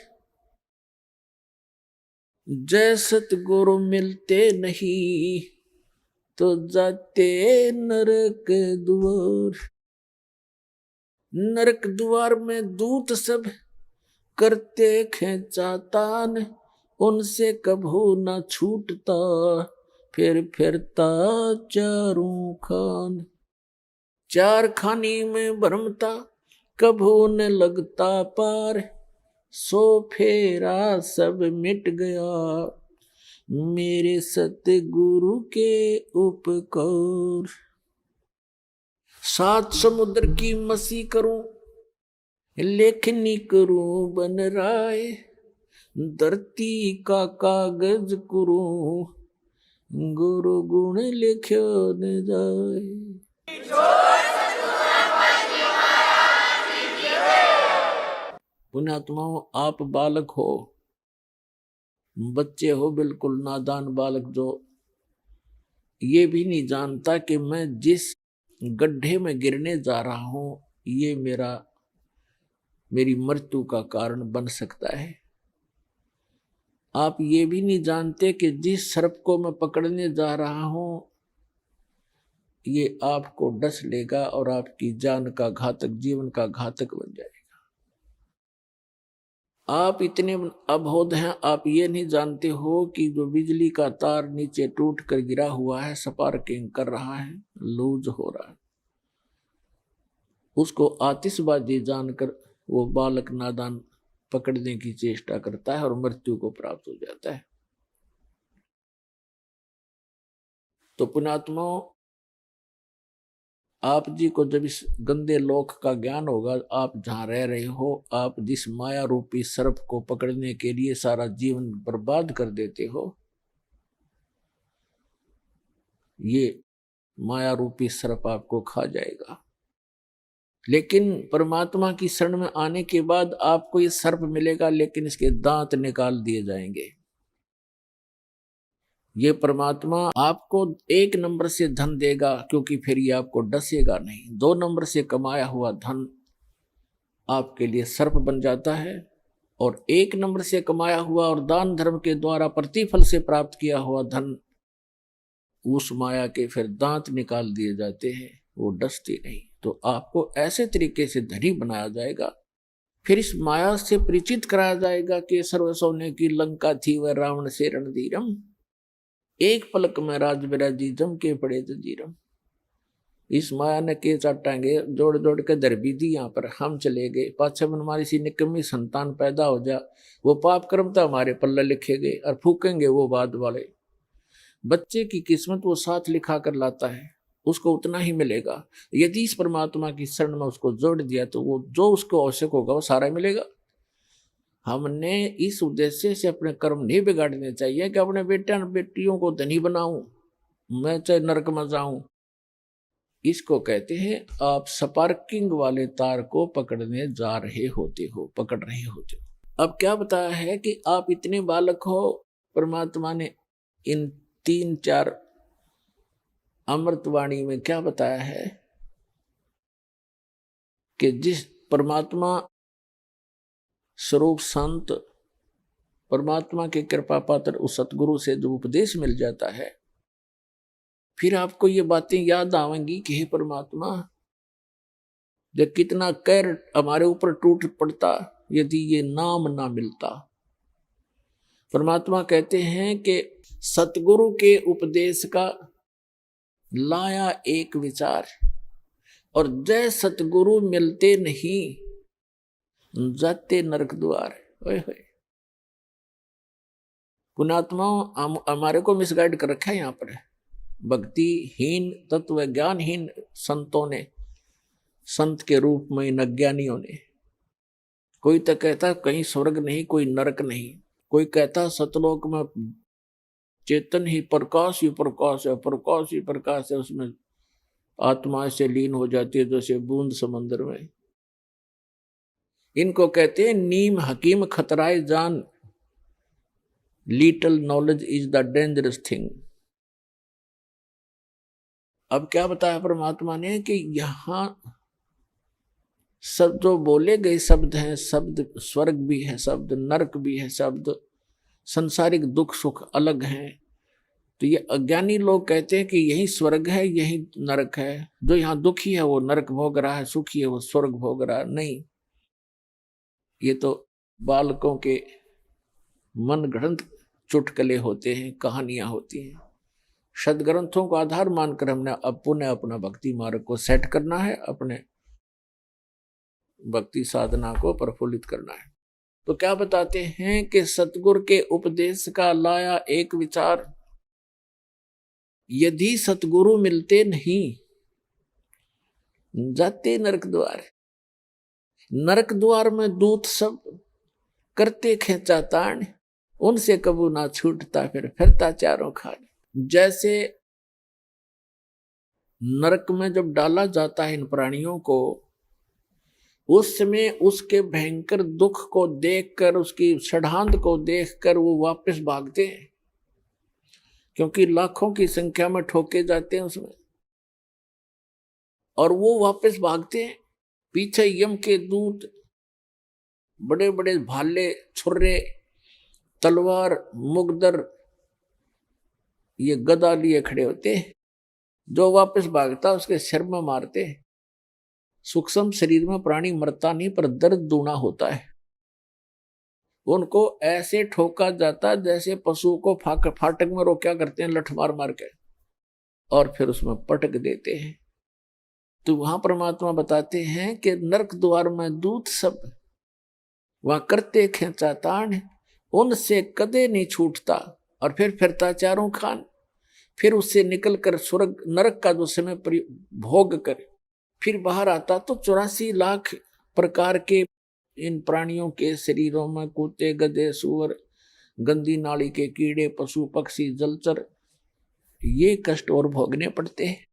जय सतगुरु मिलते नहीं तो जाते नरक द्वार। नरक द्वार में दूत सब करते खेचातान, उनसे कभू न छूटता फिर फिरता चारों खान। चार खानी में भरमता कभू न लगता पार, सो फेरा सब मिट गया मेरे सतगुरु के उपकार। सात समुद्र की मसी करूं लेखनी करूं बन राय, धरती का कागज करूं गुरु गुण लिख्यो न जाए। पुण्यात्माओं, आप बालक हो, बच्चे हो, बिल्कुल नादान बालक जो ये भी नहीं जानता कि मैं जिस गड्ढे में गिरने जा रहा हूं ये मेरी मृत्यु का कारण बन सकता है। आप ये भी नहीं जानते कि जिस सर्प को मैं पकड़ने जा रहा हूं ये आपको डस लेगा और आपकी जान का घातक, जीवन का घातक बन जाएगा। आप इतने अबोध हैं, आप ये नहीं जानते हो कि जो बिजली का तार नीचे टूट कर गिरा हुआ है, स्पार्किंग कर रहा है, लूज हो रहा है, उसको आतिशबाजी जानकर वो बालक नादान पकड़ने की चेष्टा करता है और मृत्यु को प्राप्त हो जाता है। तो पुण्यात्माओं, आप जी को जब इस गंदे लोक का ज्ञान होगा, आप जहां रह रहे हो, आप जिस माया रूपी सर्प को पकड़ने के लिए सारा जीवन बर्बाद कर देते हो, ये माया रूपी सर्प आपको खा जाएगा। लेकिन परमात्मा की शरण में आने के बाद आपको ये सर्प मिलेगा, लेकिन इसके दांत निकाल दिए जाएंगे। ये परमात्मा आपको 1 नंबर से धन देगा, क्योंकि फिर ये आपको डसेगा नहीं। 2 नंबर से कमाया हुआ धन आपके लिए सर्प बन जाता है, और 1 नंबर से कमाया हुआ और दान धर्म के द्वारा प्रतिफल से प्राप्त किया हुआ धन, उस माया के फिर दांत निकाल दिए जाते हैं, वो डसते नहीं। तो आपको ऐसे तरीके से धनी बनाया जाएगा, फिर इस माया से परिचित कराया जाएगा कि सर्व सोने की लंका थी वह रावण से रणधीरम, एक पलक में राज बिराजी जम के पड़े जंजीरम। इस माया ने के चाटांगे जोड़ जोड़ के दर भी दी, यहाँ पर हम चले गए, पाछे में हमारी सी निकम्मी संतान पैदा हो जा, वो पाप कर्म तो हमारे पल्ले लिखे गए और फूकेंगे वो बाद वाले। बच्चे की किस्मत वो साथ लिखा कर लाता है, उसको उतना ही मिलेगा। यदि इस परमात्मा की शरण में उसको जोड़ दिया तो वो जो उसको आवश्यक होगा वो सारा मिलेगा। हमने इस उद्देश्य से अपने कर्म नहीं बिगाड़ने चाहिए कि अपने बेटे बेटियों को धनी बनाऊं, मैं चाहे नरक में जाऊं। इसको कहते हैं आप स्पार्किंग वाले तार को पकड़ने जा रहे होते हो, पकड़ रहे होते हो। अब क्या बताया है कि आप इतने बालक हो, परमात्मा ने इन 3-4 अमृतवाणी में क्या बताया है कि जिस परमात्मा स्वरूप संत, परमात्मा के कृपा पात्र उस सतगुरु से जो उपदेश मिल जाता है, फिर आपको ये बातें याद आवेंगी कि हे परमात्मा, जब कितना कहर हमारे ऊपर टूट पड़ता यदि ये नाम ना मिलता। परमात्मा कहते हैं कि सतगुरु के उपदेश का लाया एक विचार, और जय सतगुरु मिलते नहीं जाते नरक द्वार। ओए होए, पुण्यात्माओं, हमारे को मिसगाइड कर रखा है यहाँ पर। भक्तिहीन, तत्व ज्ञानहीन संतों ने, संत के रूप में इन अज्ञानियों ने, कोई तो कहता कहीं स्वर्ग नहीं, कोई नरक नहीं, कोई कहता सतलोक में चेतन ही प्रकाश ही प्रकाश है, प्रकाश ही प्रकाश है, उसमें आत्मा से लीन हो जाती है जैसे बूंद समंदर में। इनको कहते हैं नीम हकीम खतराए जान, little knowledge is the dangerous thing. अब क्या बताया परमात्मा ने कि यहां सब जो बोले गए शब्द हैं, शब्द स्वर्ग भी है, शब्द नरक भी है, शब्द संसारिक दुख सुख अलग हैं। तो ये अज्ञानी लोग कहते हैं कि यही स्वर्ग है, यही नरक है। जो यहाँ दुखी है वो नरक भोग रहा है, सुखी है वो स्वर्ग भोग रहा है। नहीं, ये तो बालकों के मन गढ़ंत चुटकले होते हैं, कहानियां होती हैं। सदग्रंथों को आधार मानकर हमने अब पुनः अपना भक्ति मार्ग को सेट करना है, अपने भक्ति साधना को प्रफुल्लित करना है। तो क्या बताते हैं कि सतगुरु के उपदेश का लाया एक विचार, यदि सतगुरु मिलते नहीं जाते नरक द्वार। नरक द्वार में दूत सब करते खेचा ताण, उनसे कबू ना छूटता फिरता चारों खान। जैसे नरक में जब डाला जाता है इन प्राणियों को, उस समय उसके भयंकर दुख को देखकर, उसकी षड्हांत को देखकर वो वापस भागते हैं, क्योंकि लाखों की संख्या में ठोके जाते हैं उसमें, और वो वापस भागते हैं। पीछे यम के दूत बड़े बड़े भाले, छुर्रे, तलवार, मुगदर, ये गदा लिए खड़े होते हैं। जो वापस भागता उसके सिर में मारते हैं। सूक्ष्म शरीर में प्राणी मरता नहीं, पर दर्द दूना होता है। उनको ऐसे ठोका जाता जैसे पशु को फाटक में रोका करते हैं, लठ मार मार के, और फिर उसमें पटक देते हैं। तो वहां परमात्मा बताते हैं कि नरक द्वार में दूत सब वहां करते खेचा ताण, उनसे कदे नहीं छूटता, और फिर फिरता चारों खान। फिर उससे निकलकर स्वर्ग नरक का जो समय भोग कर फिर बाहर आता, तो 84 लाख प्रकार के इन प्राणियों के शरीरों में कुत्ते, गधे, सूअर, गंदी नाली के कीड़े, पशु पक्षी, जलचर, ये कष्ट और भोगने पड़ते हैं।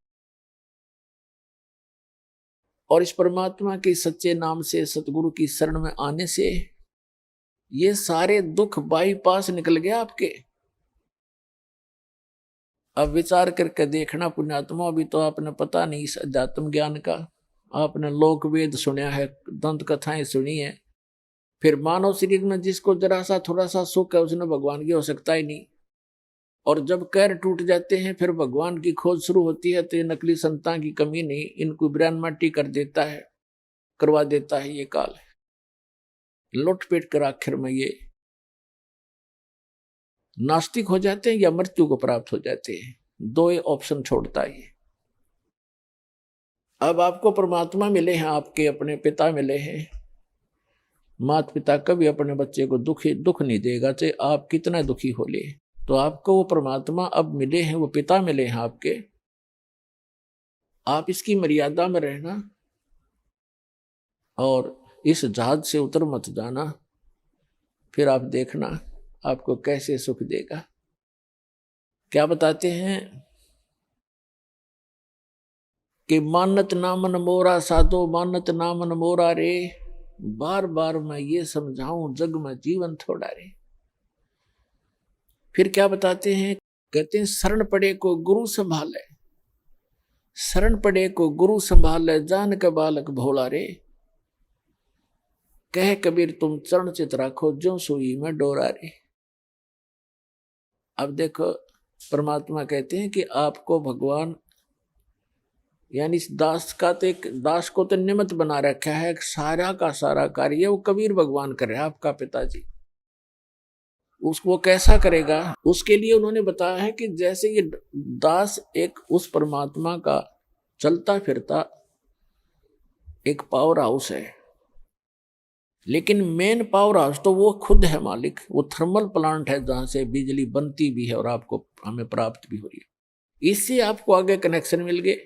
और इस परमात्मा के सच्चे नाम से, सतगुरु की शरण में आने से ये सारे दुख बाईपास निकल गया आपके। अब विचार करके देखना पुण्यात्मा, अभी तो आपने पता नहीं इस अध्यात्म ज्ञान का, आपने लोक वेद सुना है, दंत कथाएं सुनी है, फिर मानव शरीर में जिसको जरा सा थोड़ा सा सुख है उसने भगवान की हो सकता ही नहीं। और जब कैर टूट जाते हैं फिर भगवान की खोज शुरू होती है, तो ये नकली संतान की कमी नहीं, इनको ब्रान माटी कर देता है, करवा देता है ये काल। लुटपेट कर आखिर में ये नास्तिक हो जाते हैं या मृत्यु को प्राप्त हो जाते हैं। दो ऑप्शन छोड़ता है। अब आपको परमात्मा मिले हैं, आपके अपने पिता मिले हैं। माता पिता कभी अपने बच्चे को दुख नहीं देगा, चाहे आप कितना दुखी हो ले। तो आपको वो परमात्मा अब मिले हैं, वो पिता मिले हैं आपके। आप इसकी मर्यादा में रहना और इस जहाज से उतर मत जाना, फिर आप देखना आपको कैसे सुख देगा। क्या बताते हैं कि मानत नामन मोरा साधो, मानत नामन मोरा रे, बार बार मैं ये समझाऊं जग में जीवन थोड़ा रे। फिर क्या बताते हैं, कहते हैं शरण पड़े को गुरु संभाले, शरण पड़े को गुरु संभाले, जान के बालक भोला रे। कह कबीर तुम चरण चित राखो, जो सुई में डोरा रे। अब देखो परमात्मा कहते हैं कि आपको भगवान, यानी इस दास का तो, एक दास को तो निमित्त बना रखा है, सारा का सारा कार्य वो कबीर भगवान कर रहे हैं, आपका पिताजी। उसको कैसा करेगा, उसके लिए उन्होंने बताया है कि जैसे ये दास एक उस परमात्मा का चलता फिरता एक पावर हाउस है, लेकिन मेन पावर हाउस तो वो खुद है मालिक। वो थर्मल प्लांट है जहां से बिजली बनती भी है और आपको हमें प्राप्त भी हो रही है। इससे आपको आगे कनेक्शन मिल गए।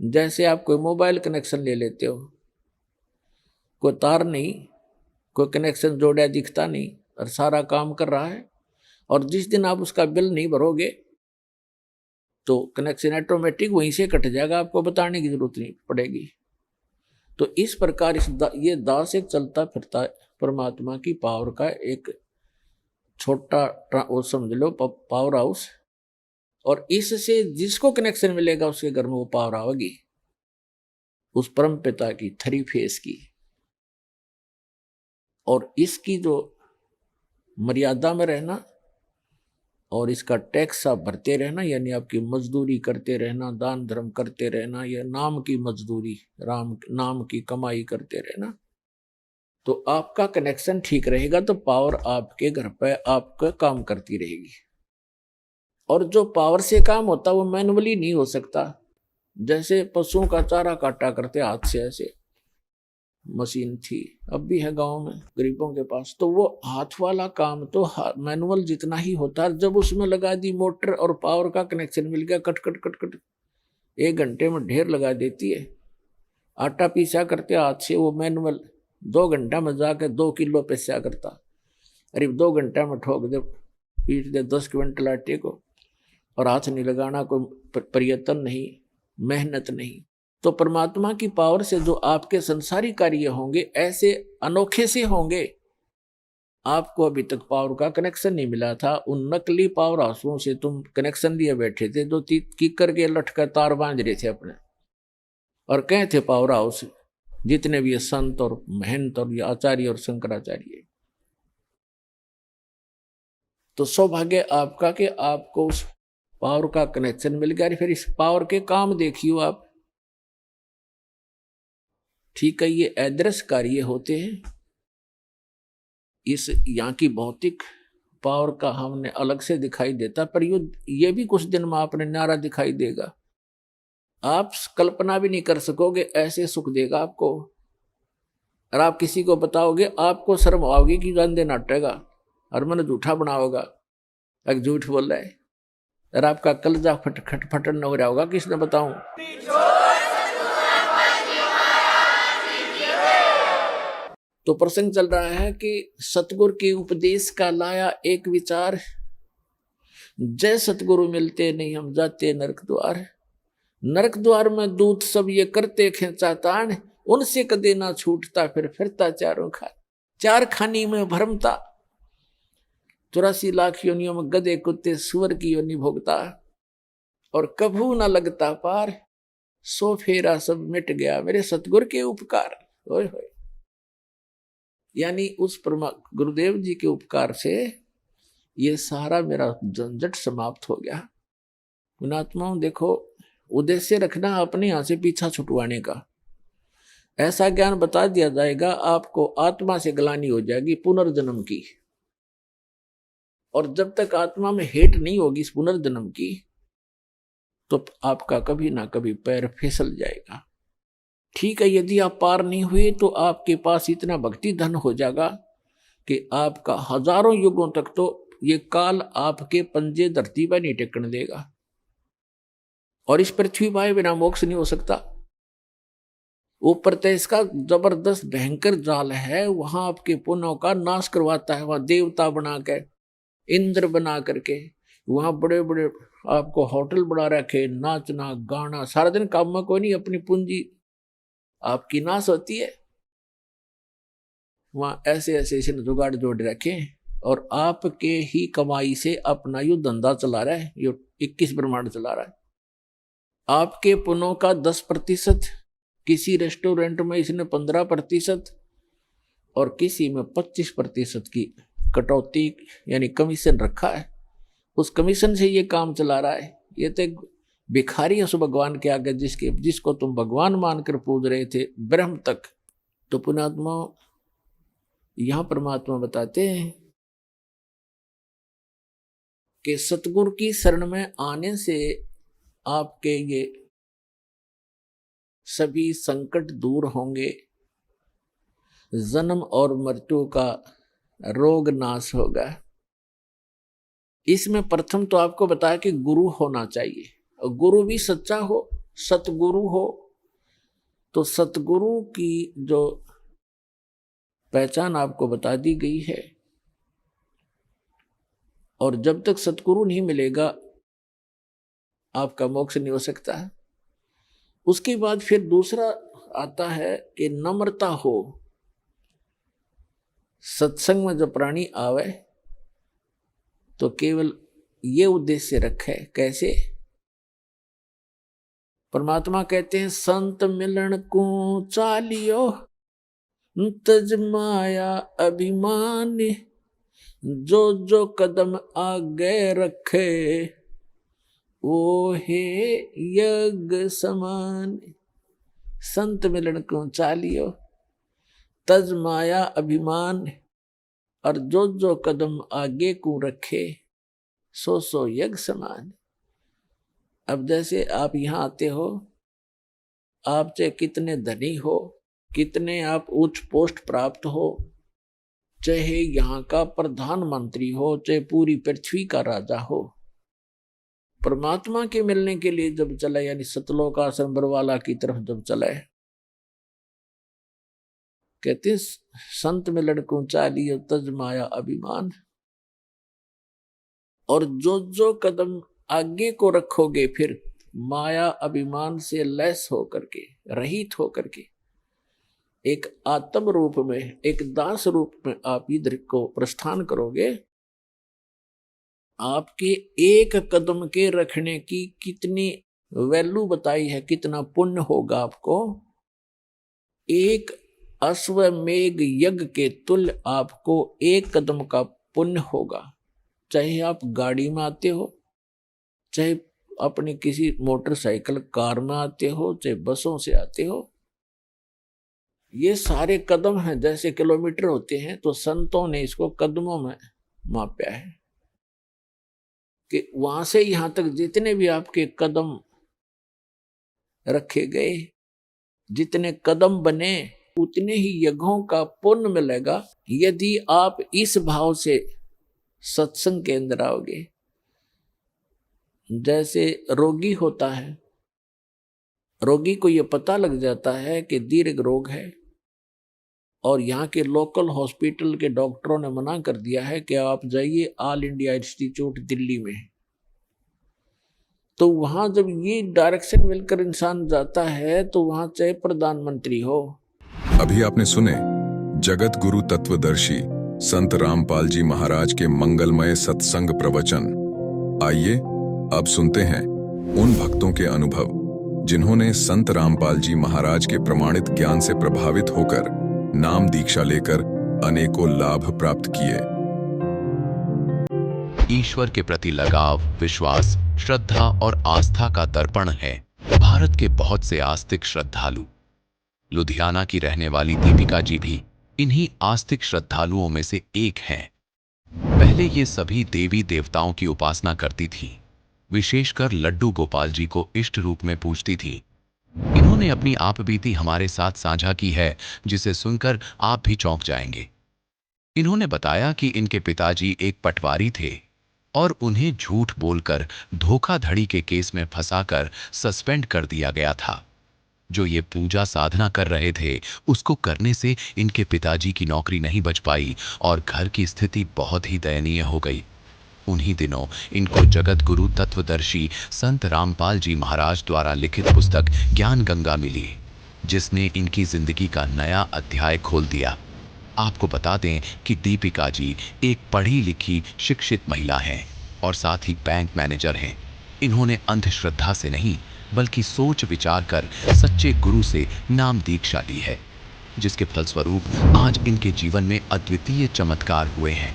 जैसे आप कोई मोबाइल कनेक्शन ले लेते हो, कोई तार नहीं, कोई कनेक्शन जोड़ा दिखता नहीं और सारा काम कर रहा है, और जिस दिन आप उसका बिल नहीं भरोगे तो कनेक्शन ऑटोमेटिक वहीं से कट जाएगा, आपको बताने की जरूरत नहीं पड़ेगी। तो इस प्रकार ये दास एक चलता फिरता परमात्मा की पावर का एक छोटा वो समझ लो पावर हाउस, और इससे जिसको कनेक्शन मिलेगा उसके घर में वो पावर आएगी, उस परम पिता की थ्री फेस की। और इसकी जो मर्यादा में रहना और इसका टैक्स आप भरते रहना, यानी आपकी मजदूरी करते रहना, दान धर्म करते रहना, या नाम की मजदूरी, राम नाम की कमाई करते रहना, तो आपका कनेक्शन ठीक रहेगा, तो पावर आपके घर पे आपका काम करती रहेगी। और जो पावर से काम होता वो मैनुअली नहीं हो सकता। जैसे पशुओं का चारा काटा करते हाथ से, ऐसे मशीन थी, अब भी है गांव में गरीबों के पास, तो वो हाथ वाला काम तो मैनुअल जितना ही होता है। जब उसमें लगा दी मोटर और पावर का कनेक्शन मिल गया, कट कट कट कट 1 घंटे में ढेर लगा देती है। आटा पीसा करते हाथ से, वो मैनुअल 2 घंटा में जाकर 2 किलो पीसा करता। अरे 2 घंटा में ठोक दे, पीस दे 10 क्विंटल आटे को, और हाथ नहीं लगाना, कोई प्रयत्न नहीं, मेहनत नहीं। तो परमात्मा की पावर से जो आपके संसारी कार्य होंगे ऐसे अनोखे से होंगे। आपको अभी तक पावर का कनेक्शन नहीं मिला था, उन नकली पावर हाउसों से तुम कनेक्शन लिए बैठे थे, जो कीकर के लटका तार बांध रहे थे अपने, और कहे थे पावर हाउस जितने भी संत और महंत और आचार्य और शंकराचार्य। तो सौभाग्य आपका कि आपको उस पावर का कनेक्शन मिल गया। फिर इस पावर के काम देखियो आप, ठीक है, ये अदृश्य कार्य होते हैं। इस यहाँ की भौतिक पावर का हमने अलग से दिखाई देता, पर ये भी कुछ दिन में आपने न्यारा दिखाई देगा। आप कल्पना भी नहीं कर सकोगे, ऐसे सुख देगा आपको। और आप किसी को बताओगे, आपको शर्म आओगी कि गंदे नाटेगा और मन झूठा बनाओगा, एक झूठ बोल रहा है, और आपका कलजा फटन हो रहा होगा, किसने बताऊं। तो प्रसंग चल रहा है कि सतगुरु के उपदेश का लाया एक विचार, जय सतगुरु मिलते नहीं हम जाते नरक द्वार। नरक द्वार में दूत सब ये करते खेचा तान, उनसे कदे ना छूटता फिर फिरता चारों खान। 4 खानी में भरमता, 84 लाख योनियों में गधे कुत्ते सुअर की योनि भोगता, और कभू ना लगता पार, सो फेरा सब मिट गया मेरे सतगुरु के उपकार। होय होय, यानी उस गुरुदेव जी के उपकार से ये सारा मेरा झंझट समाप्त हो गया। पुणात्माओं देखो, उद्देश्य रखना अपने यहाँ से पीछा छुटवाने का। ऐसा ज्ञान बता दिया जाएगा, आपको आत्मा से ग्लानि हो जाएगी पुनर्जन्म की, और जब तक आत्मा में हेट नहीं होगी इस पुनर्जन्म की, तो आपका कभी ना कभी पैर फिसल जाएगा। ठीक है, यदि आप पार नहीं हुए तो आपके पास इतना भक्ति धन हो जाएगा कि आपका हजारों युगों तक तो ये काल आपके पंजे धरती पर नहीं टेकने देगा, और इस पृथ्वी पर बिना मोक्ष नहीं हो सकता। ऊपर तो इसका जबरदस्त भयंकर जाल है, वहां आपके पुण्यों का नाश करवाता है। वहां देवता बना के, इंद्र बना करके, वहां बड़े बड़े आपको होटल बना रखे, नाचना गाना सारा दिन, काम में कोई नहीं, अपनी पूंजी आपकी नाश होती है। वहां ऐसे ऐसे जुगाड़ जोड़ रखे, और आपके ही कमाई से अपना यू धंधा चला रहा है, यो 21 ब्रह्मांड चला रहा है। आपके पुण्यों का 10%, किसी रेस्टोरेंट में इसने 15% और किसी में 25% की कटौती यानी कमीशन रखा है। उस कमीशन से ये काम चला रहा है। ये तो भिखारी है उस भगवान के आगे, जिसको तुम भगवान मानकर पूज रहे थे ब्रह्म तक। तो पुण्यात्मा यहां परमात्मा बताते हैं कि सतगुरु की शरण में आने से आपके ये सभी संकट दूर होंगे, जन्म और मृत्यु का रोग नाश होगा। इसमें प्रथम तो आपको बताया कि गुरु होना चाहिए, और गुरु भी सच्चा हो, सतगुरु हो। तो सतगुरु की जो पहचान आपको बता दी गई है, और जब तक सतगुरु नहीं मिलेगा आपका मोक्ष नहीं हो सकता है। उसके बाद फिर दूसरा आता है कि नम्रता हो। सत्संग में जब प्राणी आवे तो केवल ये उद्देश्य रखे, कैसे? परमात्मा कहते हैं, संत मिलन को चालियो तज माया अभिमान, जो जो कदम आगे रखे वो है यज्ञ समान। संत मिलन को चालियो तज माया अभिमान, और जो जो कदम आगे को रखे सो सो यज्ञ समान। अब जैसे आप यहाँ आते हो, आप चाहे कितने धनी हो, कितने आप उच्च पोस्ट प्राप्त हो, चाहे यहाँ का प्रधानमंत्री हो, चाहे पूरी पृथ्वी का राजा हो, परमात्मा के मिलने के लिए जब चले, यानी सतलोक आश्रम बरवाला की तरफ जब चले, कहते संत मिलन को चालियो तज माया अभिमान। और जो जो कदम आगे को रखोगे फिर माया अभिमान से लैस होकर के, रहित होकर के, एक आत्म रूप में, एक दास रूप में आप इधर को प्रस्थान करोगे। आपके एक कदम के रखने की कितनी वैल्यू बताई है, कितना पुण्य होगा आपको। एक अश्वमेघ यज्ञ के तुल्य आपको एक कदम का पुण्य होगा। चाहे आप गाड़ी में आते हो, चाहे अपनी किसी मोटरसाइकिल कार में आते हो, चाहे बसों से आते हो, ये सारे कदम हैं, जैसे किलोमीटर होते हैं, तो संतों ने इसको कदमों में मापा है कि वहां से यहां तक जितने भी आपके कदम रखे गए, जितने कदम बने, उतने ही यज्ञों का पुण्य मिलेगा यदि आप इस भाव से सत्संग के अंदर आओगे। जैसे रोगी होता है, रोगी को यह पता लग जाता है कि दीर्घ रोग है, और यहाँ के लोकल हॉस्पिटल के डॉक्टरों ने मना कर दिया है कि आप जाइए ऑल इंडिया इंस्टीट्यूट दिल्ली में। तो वहां जब ये डायरेक्शन मिलकर इंसान जाता है, तो वहां चाहे प्रधानमंत्री हो। अभी आपने सुने जगत गुरु तत्वदर्शी संत रामपाल जी महाराज के मंगलमय सत्संग प्रवचन। आइए अब सुनते हैं उन भक्तों के अनुभव जिन्होंने संत रामपाल जी महाराज के प्रमाणित ज्ञान से प्रभावित होकर नाम दीक्षा लेकर अनेकों लाभ प्राप्त किए। ईश्वर के प्रति लगाव, विश्वास, श्रद्धा और आस्था का दर्पण है भारत के बहुत से आस्तिक श्रद्धालु। लुधियाना की रहने वाली दीपिका जी भी इन्हीं आस्तिक श्रद्धालुओं में से एक हैं। पहले ये सभी देवी देवताओं की उपासना करती थी, विशेषकर लड्डू गोपाल जी को इष्ट रूप में पूजती थी। इन्होंने अपनी आप बीती हमारे साथ साझा की है, जिसे सुनकर आप भी चौंक जाएंगे। इन्होंने बताया कि इनके पिताजी एक पटवारी थे और उन्हें झूठ बोलकर धोखाधड़ी के केस में फंसाकर सस्पेंड कर दिया गया था। जो ये पूजा साधना कर रहे थे, उसको करने से इनके पिताजी की नौकरी नहीं बच पाई और घर की स्थिति बहुत ही दयनीय हो गई। उन्हीं दिनों इनको जगत गुरु तत्वदर्शी संत रामपाल जी महाराज द्वारा लिखित पुस्तक ज्ञान गंगा मिली, जिसने इनकी जिंदगी का नया अध्याय खोल दिया। आपको बता दें कि दीपिका जी एक पढ़ी लिखी शिक्षित महिला हैं और साथ ही बैंक मैनेजर हैं। इन्होंने अंधश्रद्धा से नहीं बल्कि सोच विचार कर सच्चे गुरु से नाम दीक्षा ली है, जिसके फलस्वरूप आज इनके जीवन में अद्वितीय चमत्कार हुए हैं।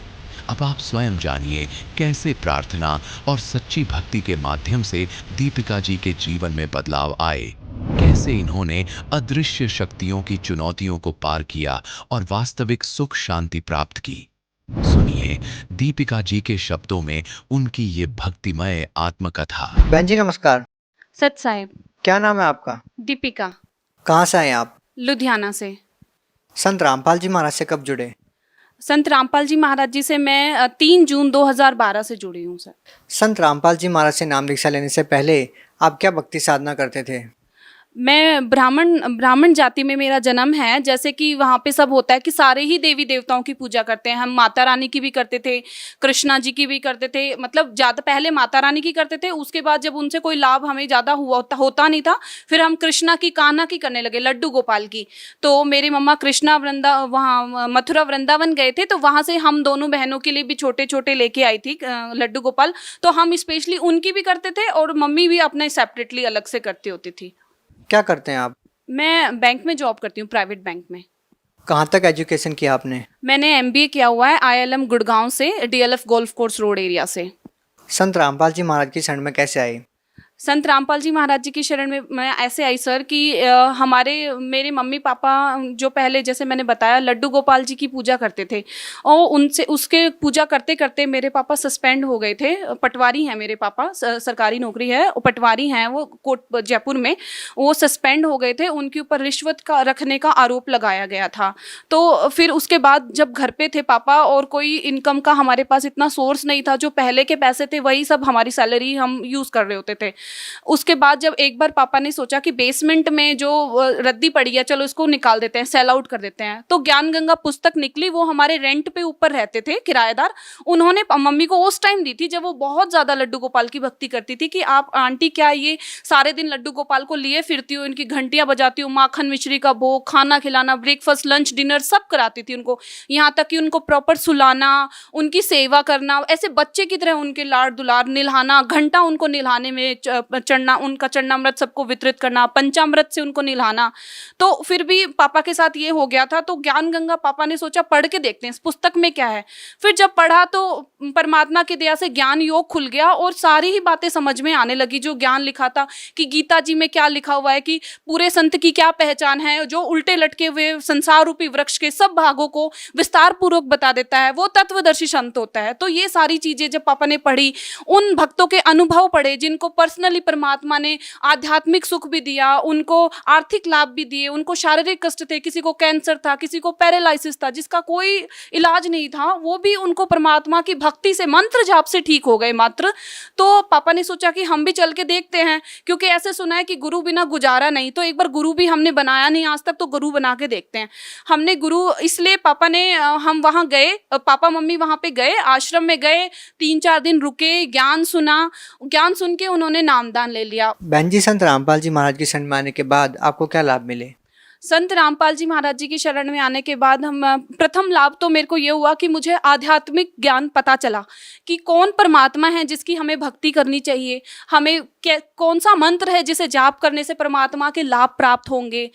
अब आप स्वयं जानिए कैसे प्रार्थना और सच्ची भक्ति के माध्यम से दीपिका जी के जीवन में बदलाव आए, कैसे इन्होंने अदृश्य शक्तियों की चुनौतियों को पार किया और वास्तविक सुख शांति प्राप्त की। सुनिए दीपिका जी के शब्दों में उनकी ये भक्तिमय आत्मकथा। बहन जी नमस्कार। सत साहिब। क्या नाम है आपका? दीपिका। कहाँ से आए आप? लुधियाना से। संत रामपाल जी महाराज से कब जुड़े? संत रामपाल जी महाराज जी से मैं 3 जून 2012 से जुड़ी हूँ सर। संत रामपाल जी महाराज से नाम दीक्षा लेने से पहले आप क्या भक्ति साधना करते थे? मैं ब्राह्मण जाति में मेरा जन्म है। जैसे कि वहाँ पे सब होता है कि सारे ही देवी देवताओं की पूजा करते हैं। हम माता रानी की भी करते थे, कृष्णा जी की भी करते थे। मतलब ज़्यादा पहले माता रानी की करते थे, उसके बाद जब उनसे कोई लाभ हमें ज़्यादा होता नहीं था, फिर हम कृष्णा की, कान्हा की करने लगे, लड्डू गोपाल की। तो मेरी मम्मा कृष्णा वहाँ मथुरा वृंदावन गए थे, तो वहाँ से हम दोनों बहनों के लिए भी छोटे छोटे लेके आई थी लड्डू गोपाल। तो हम स्पेशली उनकी भी करते थे और मम्मी भी अपने सेपरेटली अलग से करती होती थी। क्या करते हैं आप? मैं बैंक में जॉब करती हूँ, प्राइवेट बैंक में। कहाँ तक एजुकेशन किया आपने? मैंने एमबीए किया हुआ है IIM गुड़गांव से, DLF golf course road area से। संत रामपाल जी महाराज की शरण में कैसे आई? संत रामपाल जी महाराज जी की शरण में मैं ऐसे आई सर कि मेरे मम्मी पापा जो पहले जैसे मैंने बताया लड्डू गोपाल जी की पूजा करते थे, और उनसे उसके पूजा करते करते मेरे पापा सस्पेंड हो गए थे। पटवारी हैं मेरे पापा, सरकारी नौकरी है, पटवारी हैं वो कोट जयपुर में। वो सस्पेंड हो गए थे, उनके ऊपर रिश्वत का रखने का आरोप लगाया गया था। तो फिर उसके बाद जब घर पे थे पापा और कोई इनकम का हमारे पास इतना सोर्स नहीं था, जो पहले के पैसे थे वही सब हमारी सैलरी हम यूज़ कर रहे होते थे। उसके बाद जब एक बार पापा ने सोचा कि बेसमेंट में जो रद्दी पड़ी है चलो इसको निकाल देते हैं, सेल आउट कर देते हैं, तो ज्ञान गंगा पुस्तक निकली। वो हमारे रेंट पे ऊपर रहते थे किराएदार, उन्होंने मम्मी को उस टाइम दी थी जब वो बहुत ज़्यादा लड्डू गोपाल की भक्ति करती थी कि आप आंटी क्या ये सारे दिन लड्डू गोपाल को लिए फिरती हो, इनकी घंटियाँ बजाती हो, माखन मिश्री का भोग, खाना खिलाना, ब्रेकफास्ट लंच डिनर सब कराती थी उनको, यहाँ तक कि उनको प्रॉपर सुलाना, उनकी सेवा करना, ऐसे बच्चे की तरह उनके लाड़ दुलार, निल्हाना, घंटा उनको निल्हाने में चढ़ना, उनका चरणामृत सबको वितरित करना, पंचामृत से उनको निल्हाना। तो फिर भी पापा के साथ ये हो गया था। तो ज्ञान गंगा पापा ने सोचा पढ़ के देखते हैं इस पुस्तक में क्या है। फिर जब पढ़ा तो परमात्मा की दया से ज्ञान योग खुल गया और सारी ही बातें समझ में आने लगी जो ज्ञान लिखा था, कि गीता जी में क्या लिखा हुआ है, कि पूरे संत की क्या पहचान है, जो उल्टे लटके हुए संसार रूपी वृक्ष के सब भागों को विस्तार पूर्वक बता देता है, वो तत्वदर्शी संत होता है। तो ये सारी चीजें जब पापा ने पढ़ी, उन भक्तों के अनुभव पढ़े जिनको पर्सनली परमात्मा ने आध्यात्मिक सुख भी दिया, उनको आर्थिक लाभ भी दिए, उनको शारीरिक कष्ट थे, किसी को कैंसर था, किसी को पैरालिसिस था जिसका कोई इलाज नहीं था, वो भी उनको परमात्मा की भक्ति से मंत्र जाप से ठीक हो गए मात्र। तो पापा ने सोचा कि हम भी चल के देखते हैं, क्योंकि ऐसे सुना है कि गुरु बिना गुजारा नहीं, तो एक बार गुरु भी हमने बनाया नहीं आज तक, तो गुरु बना के देखते हैं। हमने गुरु इसलिए पापा ने हम वहाँ गए, पापा मम्मी वहाँ पे गए, आश्रम में गए, 3-4 दिन रुके, ज्ञान सुना, ज्ञान सुन के उन्होंने नामदान ले लिया। बहन जी, संत रामपाल जी महाराज की शरण में आने के बाद आपको क्या लाभ मिले? संत रामपाल जी महाराज जी की शरण में आने के बाद प्रथम लाभ तो मेरे को ये हुआ कि मुझे आध्यात्मिक ज्ञान पता चला कि कौन परमात्मा है जिसकी हमें भक्ति करनी चाहिए, हमें कौन सा मंत्र है जिसे जाप करने से परमात्मा के लाभ प्राप्त होंगे।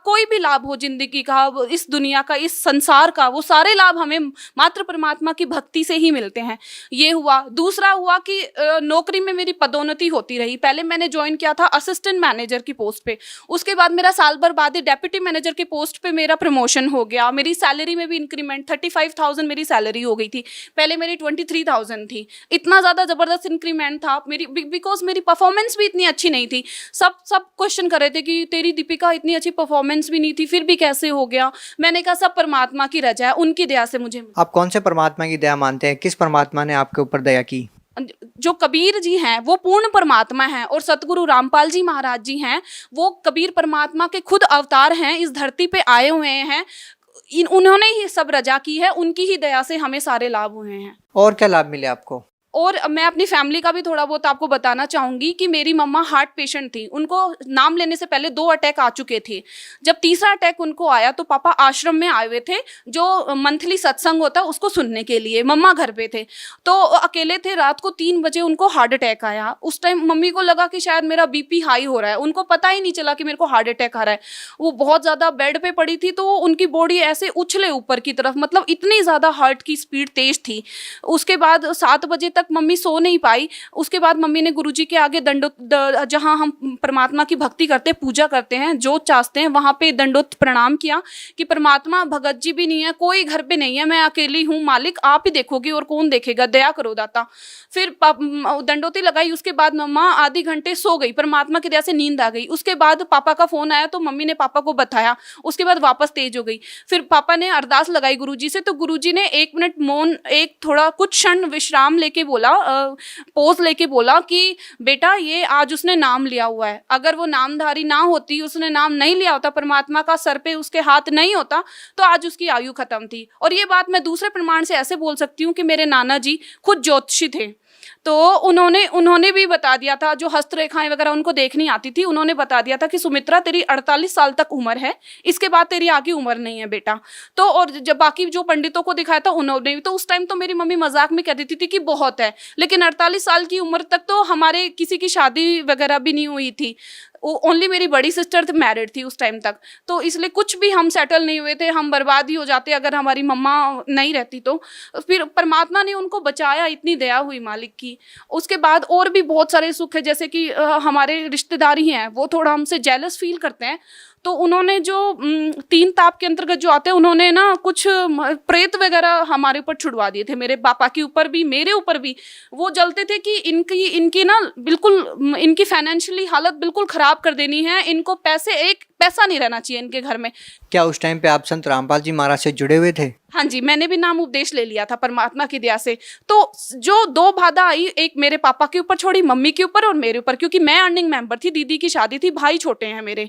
कोई भी लाभ हो जिंदगी का, इस दुनिया का, इस संसार का, वो सारे लाभ हमें मात्र परमात्मा की भक्ति से ही मिलते हैं। ये हुआ। दूसरा हुआ कि नौकरी में मेरी पदोन्नति होती रही। पहले मैंने ज्वाइन किया था असिस्टेंट मैनेजर की पोस्ट पे, उसके बाद मेरा साल भर बाद ही डेप्यूटी मैनेजर की पोस्ट पे मेरा प्रमोशन हो गया। मेरी सैलरी में भी इंक्रीमेंट, 35,000 मेरी सैलरी हो गई थी, पहले मेरी 23,000 थी। इतना ज़्यादा ज़बरदस्त इंक्रीमेंट था मेरी, बिकॉज मेरी परफॉर्मेंस भी इतनी अच्छी नहीं थी। सब क्वेश्चन कर रहे थे कि तेरी दीपिका इतनी अच्छी परफॉर्मेंस भी नहीं थी, फिर भी कैसे हो गया। मैंने कहा सब परमात्मा की रजा है, उनकी दया से मुझे। आप कौन से परमात्मा की दया मानते हैं? किस परमात्मा ने आपके ऊपर दया की? जो कबीर जी हैं वो पूर्ण परमात्मा हैं, और सतगुरु रामपाल जी महाराज जी हैं वो कबीर परमात्मा के खुद अवतार हैं, इस धरती पे आए हुए हैं। उन्होंने ही सब रजा की है, उनकी ही दया से हमें सारे लाभ हुए हैं। और क्या लाभ मिले आपको? और मैं अपनी फैमिली का भी थोड़ा बहुत आपको बताना चाहूँगी कि मेरी मम्मा हार्ट पेशेंट थी, उनको नाम लेने से पहले 2 अटैक आ चुके थे। जब तीसरा अटैक उनको आया तो पापा आश्रम में आए हुए थे, जो मंथली सत्संग होता है उसको सुनने के लिए। मम्मा घर पे थे तो अकेले थे, रात को 3 बजे उनको हार्ट अटैक आया। उस टाइम मम्मी को लगा कि शायद मेरा बीपी हाई हो रहा है, उनको पता ही नहीं चला कि मेरे को हार्ट अटैक आ रहा है। वो बहुत ज़्यादा बेड पे पड़ी थी, तो उनकी बॉडी ऐसे उछले ऊपर की तरफ, मतलब इतनी ज़्यादा हार्ट की स्पीड तेज थी। उसके बाद 7 बजे तक मम्मी सो नहीं पाई। उसके बाद मम्मी ने गुरुजी के आगे जहाँ हम परमात्मा की भक्ति करते, पूजा करते हैं, जोत चाहते हैं, वहाँ पे दंडोत प्रणाम किया कि परमात्मा, भगत जी भी नहीं है, कोई घर पे नहीं है, मैं अकेली हूँ, मालिक आप ही देखोगे और कौन देखेगा, दया करो दाता। फिर दंडोती लगाई। उसके बाद मम्मा आधे घंटे सो गई, परमात्मा की दया से नींद आ गई। उसके बाद पापा का फोन आया तो मम्मी ने पापा को बताया, उसके बाद वापस तेज हो गई। फिर पापा ने अरदास लगाई गुरुजी से, तो गुरुजी ने 1 मिनट मौन, एक थोड़ा कुछ क्षण विश्राम लेके बोला, पोज लेके बोला कि बेटा ये आज उसने नाम लिया हुआ है, अगर वो नामधारी ना होती, उसने नाम नहीं लिया होता, परमात्मा का सर पे उसके हाथ नहीं होता, तो आज उसकी आयु खत्म थी। और ये बात मैं दूसरे प्रमाण से ऐसे बोल सकती हूँ कि मेरे नाना जी खुद ज्योतिषी थे, तो उन्होंने भी बता दिया था, जो हस्तरेखाएं वगैरह उनको देखनी आती थी, उन्होंने बता दिया था कि सुमित्रा तेरी 48 साल तक उम्र है, इसके बाद तेरी आगे उम्र नहीं है बेटा। तो और जब बाकी जो पंडितों को दिखाया था उन्होंने भी, तो उस टाइम तो मेरी मम्मी मजाक में कह देती थी कि बहुत है, लेकिन 48 साल की उम्र तक तो हमारे किसी की शादी वगैरह भी नहीं हुई थी। ओनली मेरी बड़ी सिस्टर मैरिड थी उस टाइम तक, तो इसलिए कुछ भी हम सेटल नहीं हुए थे, हम बर्बाद ही हो जाते अगर हमारी मम्मा नहीं रहती तो। फिर परमात्मा ने उनको बचाया, इतनी दया हुई मालिक की। उसके बाद और भी बहुत सारे सुख है, जैसे कि हमारे रिश्तेदार ही हैं, वो थोड़ा हमसे जेलस फील करते हैं, तो उन्होंने जो 3 ताप के अंतर्गत जो आते हैं, उन्होंने ना कुछ प्रेत वगैरह हमारे ऊपर छुड़वा दिए थे, मेरे पापा के ऊपर भी मेरे ऊपर भी। वो जलते थे कि इनकी ना बिल्कुल इनकी फाइनेंशियली हालत बिल्कुल ख़राब कर देनी है, इनको एक पैसा नहीं रहना चाहिए इनके घर में। क्या उस टाइम पे आप संत रामपाल जी महाराज से जुड़े हुए थे? हाँ जी, मैंने भी नाम उपदेश ले लिया था परमात्मा की दया से। तो जो 2 बाधा आई, एक मेरे पापा के ऊपर छोड़ी, मम्मी के ऊपर और मेरे ऊपर, क्योंकि मैं अर्निंग मेंबर थी, दीदी की शादी थी, भाई छोटे हैं मेरे,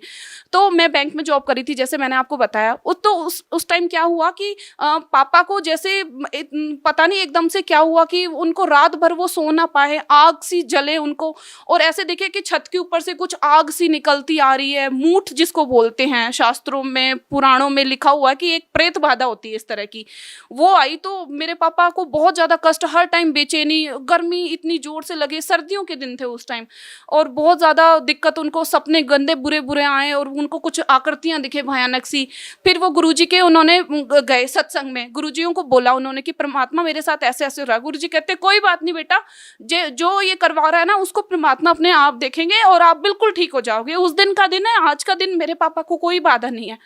तो मैं बैंक में जॉब करी थी जैसे मैंने आपको बताया। तो उस टाइम क्या हुआ कि पापा को जैसे पता नहीं एकदम से क्या हुआ कि उनको रात भर वो सो ना पाए, आग सी जले उनको, और ऐसे देखे कि छत के ऊपर से कुछ आग सी निकलती आ रही है, मूठ जिसको बोलते हैं, शास्त्रों में पुराणों में लिखा हुआ है कि एक प्रेत बाधा होती है इस तरह की, वो आई। तो मेरे पापा को बहुत ज़्यादा कष्ट, हर टाइम बेचैनी, गर्मी इतनी जोर से लगे, सर्दियों के दिन थे उस टाइम, और बहुत ज़्यादा दिक्कत, उनको सपने गंदे बुरे बुरे आए और उनको कुछ आकृतियाँ दिखे भयानक सी। फिर वो गुरुजी के उन्होंने गए सत्संग में, गुरुजियों को बोला उन्होंने कि परमात्मा मेरे साथ ऐसे ऐसे हो रहा है। गुरुजी कहते कोई बात नहीं बेटा, जो ये करवा रहा है ना उसको परमात्मा अपने आप देखेंगे और आप बिल्कुल ठीक हो जाओगे। उस दिन का दिन है, आज का दिन मेरे पापा को कोई बाधा नहीं है।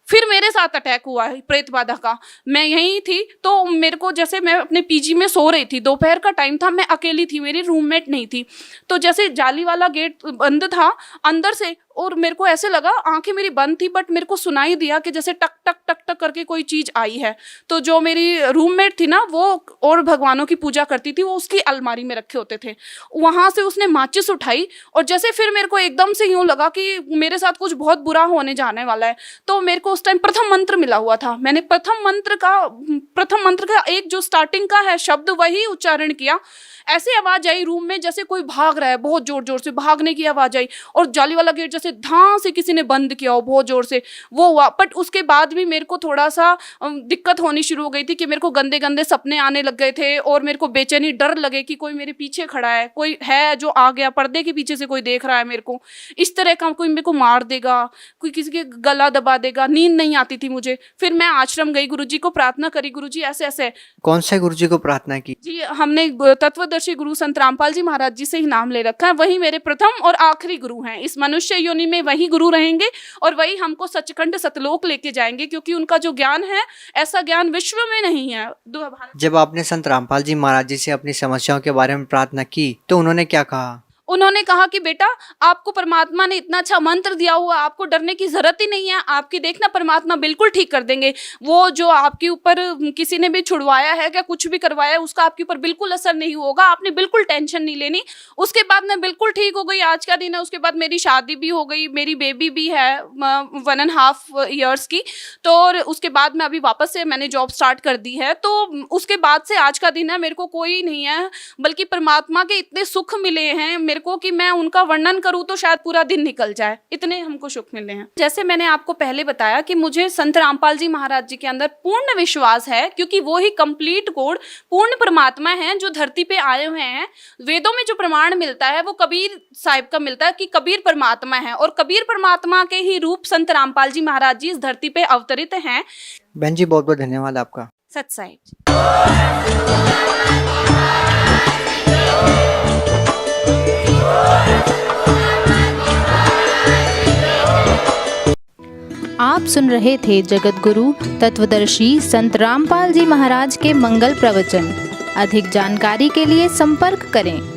फिर मेरे साथ अटैक हुआ है प्रेत बाधा का। मैं यहीं थी तो मेरे को, जैसे मैं अपने पीजी में सो रही थी, दोपहर का टाइम था, मैं अकेली थी, मेरी रूममेट नहीं थी, तो जैसे जाली वाला गेट बंद था अंदर से, और मेरे को ऐसे लगा, आंखें मेरी बंद थी बट मेरे को सुनाई दिया कि जैसे टक टक टक टक करके कोई चीज़ आई है। तो जो मेरी रूममेट थी ना, वो और भगवानों की पूजा करती थी, वो उसकी अलमारी में रखे होते थे, वहाँ से उसने माचिस उठाई, और जैसे फिर मेरे को एकदम से यूँ लगा कि मेरे साथ कुछ बहुत बुरा होने जाने वाला है। तो मेरे को उस टाइम प्रथम मंत्र मिला हुआ था, मैंने प्रथम मंत्र का एक जो स्टार्टिंग का है शब्द वही उच्चारण किया। ऐसे आवाज आई रूम में जैसे कोई भाग रहा है, बहुत जोर जोर से भागने की आवाज आई, और जाली वाला गेट जैसे धां से किसी ने बंद किया हो बहुत जोर से, वो हुआ। बट उसके बाद भी मेरे को थोड़ा सा दिक्कत होनी शुरू हो गई थी कि मेरे को गंदे गंदे सपने आने लग गए थे, और मेरे को बेचैनी, डर लगे कि कोई मेरे पीछे खड़ा है, कोई है जो आ गया, पर्दे के पीछे से कोई देख रहा है मेरे को, इस तरह का कोई मेरे को मार देगा, कोई किसी के गला दबा देगा। नींद नहीं आती थी मुझे। फिर मैं आश्रम गई, गुरुजी को प्रार्थना करी, गुरुजी ऐसे ऐसे। कौन से गुरुजी को प्रार्थना की? जी, हमने तत्वदर्शी गुरु संत रामपाल जी महाराज जी से ही नाम ले रखा है, वही मेरे प्रथम और आखिरी गुरु हैं। इस मनुष्य योनि में वही गुरु रहेंगे और वही हमको सचखंड सतलोक लेके जाएंगे, क्योंकि उनका जो ज्ञान है ऐसा ज्ञान विश्व में नहीं है। जब आपने संत रामपाल जी महाराज जी से अपनी समस्याओं के बारे में प्रार्थना की तो उन्होंने क्या कहा? उन्होंने कहा कि बेटा, आपको परमात्मा ने इतना अच्छा मंत्र दिया हुआ, आपको डरने की जरूरत ही नहीं है, आपकी देखना परमात्मा बिल्कुल ठीक कर देंगे। वो जो आपके ऊपर किसी ने भी छुड़वाया है, क्या कुछ भी करवाया है, उसका आपके ऊपर बिल्कुल असर नहीं होगा, आपने बिल्कुल टेंशन नहीं लेनी। उसके बाद मैं बिल्कुल ठीक हो गई, आज का दिन है। उसके बाद मेरी शादी भी हो गई, मेरी बेबी भी है 1.5 years की। तो उसके बाद मैं अभी वापस से मैंने जॉब स्टार्ट कर दी है। तो उसके बाद से आज का दिन है, मेरे को कोई नहीं है, बल्कि परमात्मा के इतने सुख मिले हैं मेरे को कि मैं उनका वर्णन करूं तो शायद पूरा दिन निकल जाए, इतने हमको सुख मिले हैं। जैसे मैंने आपको पहले बताया कि मुझे संत रामपाल जी महाराज जी के अंदर पूर्ण विश्वास है, क्योंकि वो ही कंप्लीट गॉड, पूर्ण परमात्मा हैं जो धरती पे आए हुए हैं। वेदों में जो प्रमाण मिलता है वो कबीर साहिब का मिलता है कि कबीर परमात्मा है, और कबीर परमात्मा के ही रूप संत रामपाल जी महाराज जी इस धरती पे अवतरित हैं। बहन जी, बहुत बहुत धन्यवाद आपका। सत साहिब। आप सुन रहे थे जगत गुरु तत्वदर्शी संत रामपाल जी महाराज के मंगल प्रवचन। अधिक जानकारी के लिए संपर्क करें।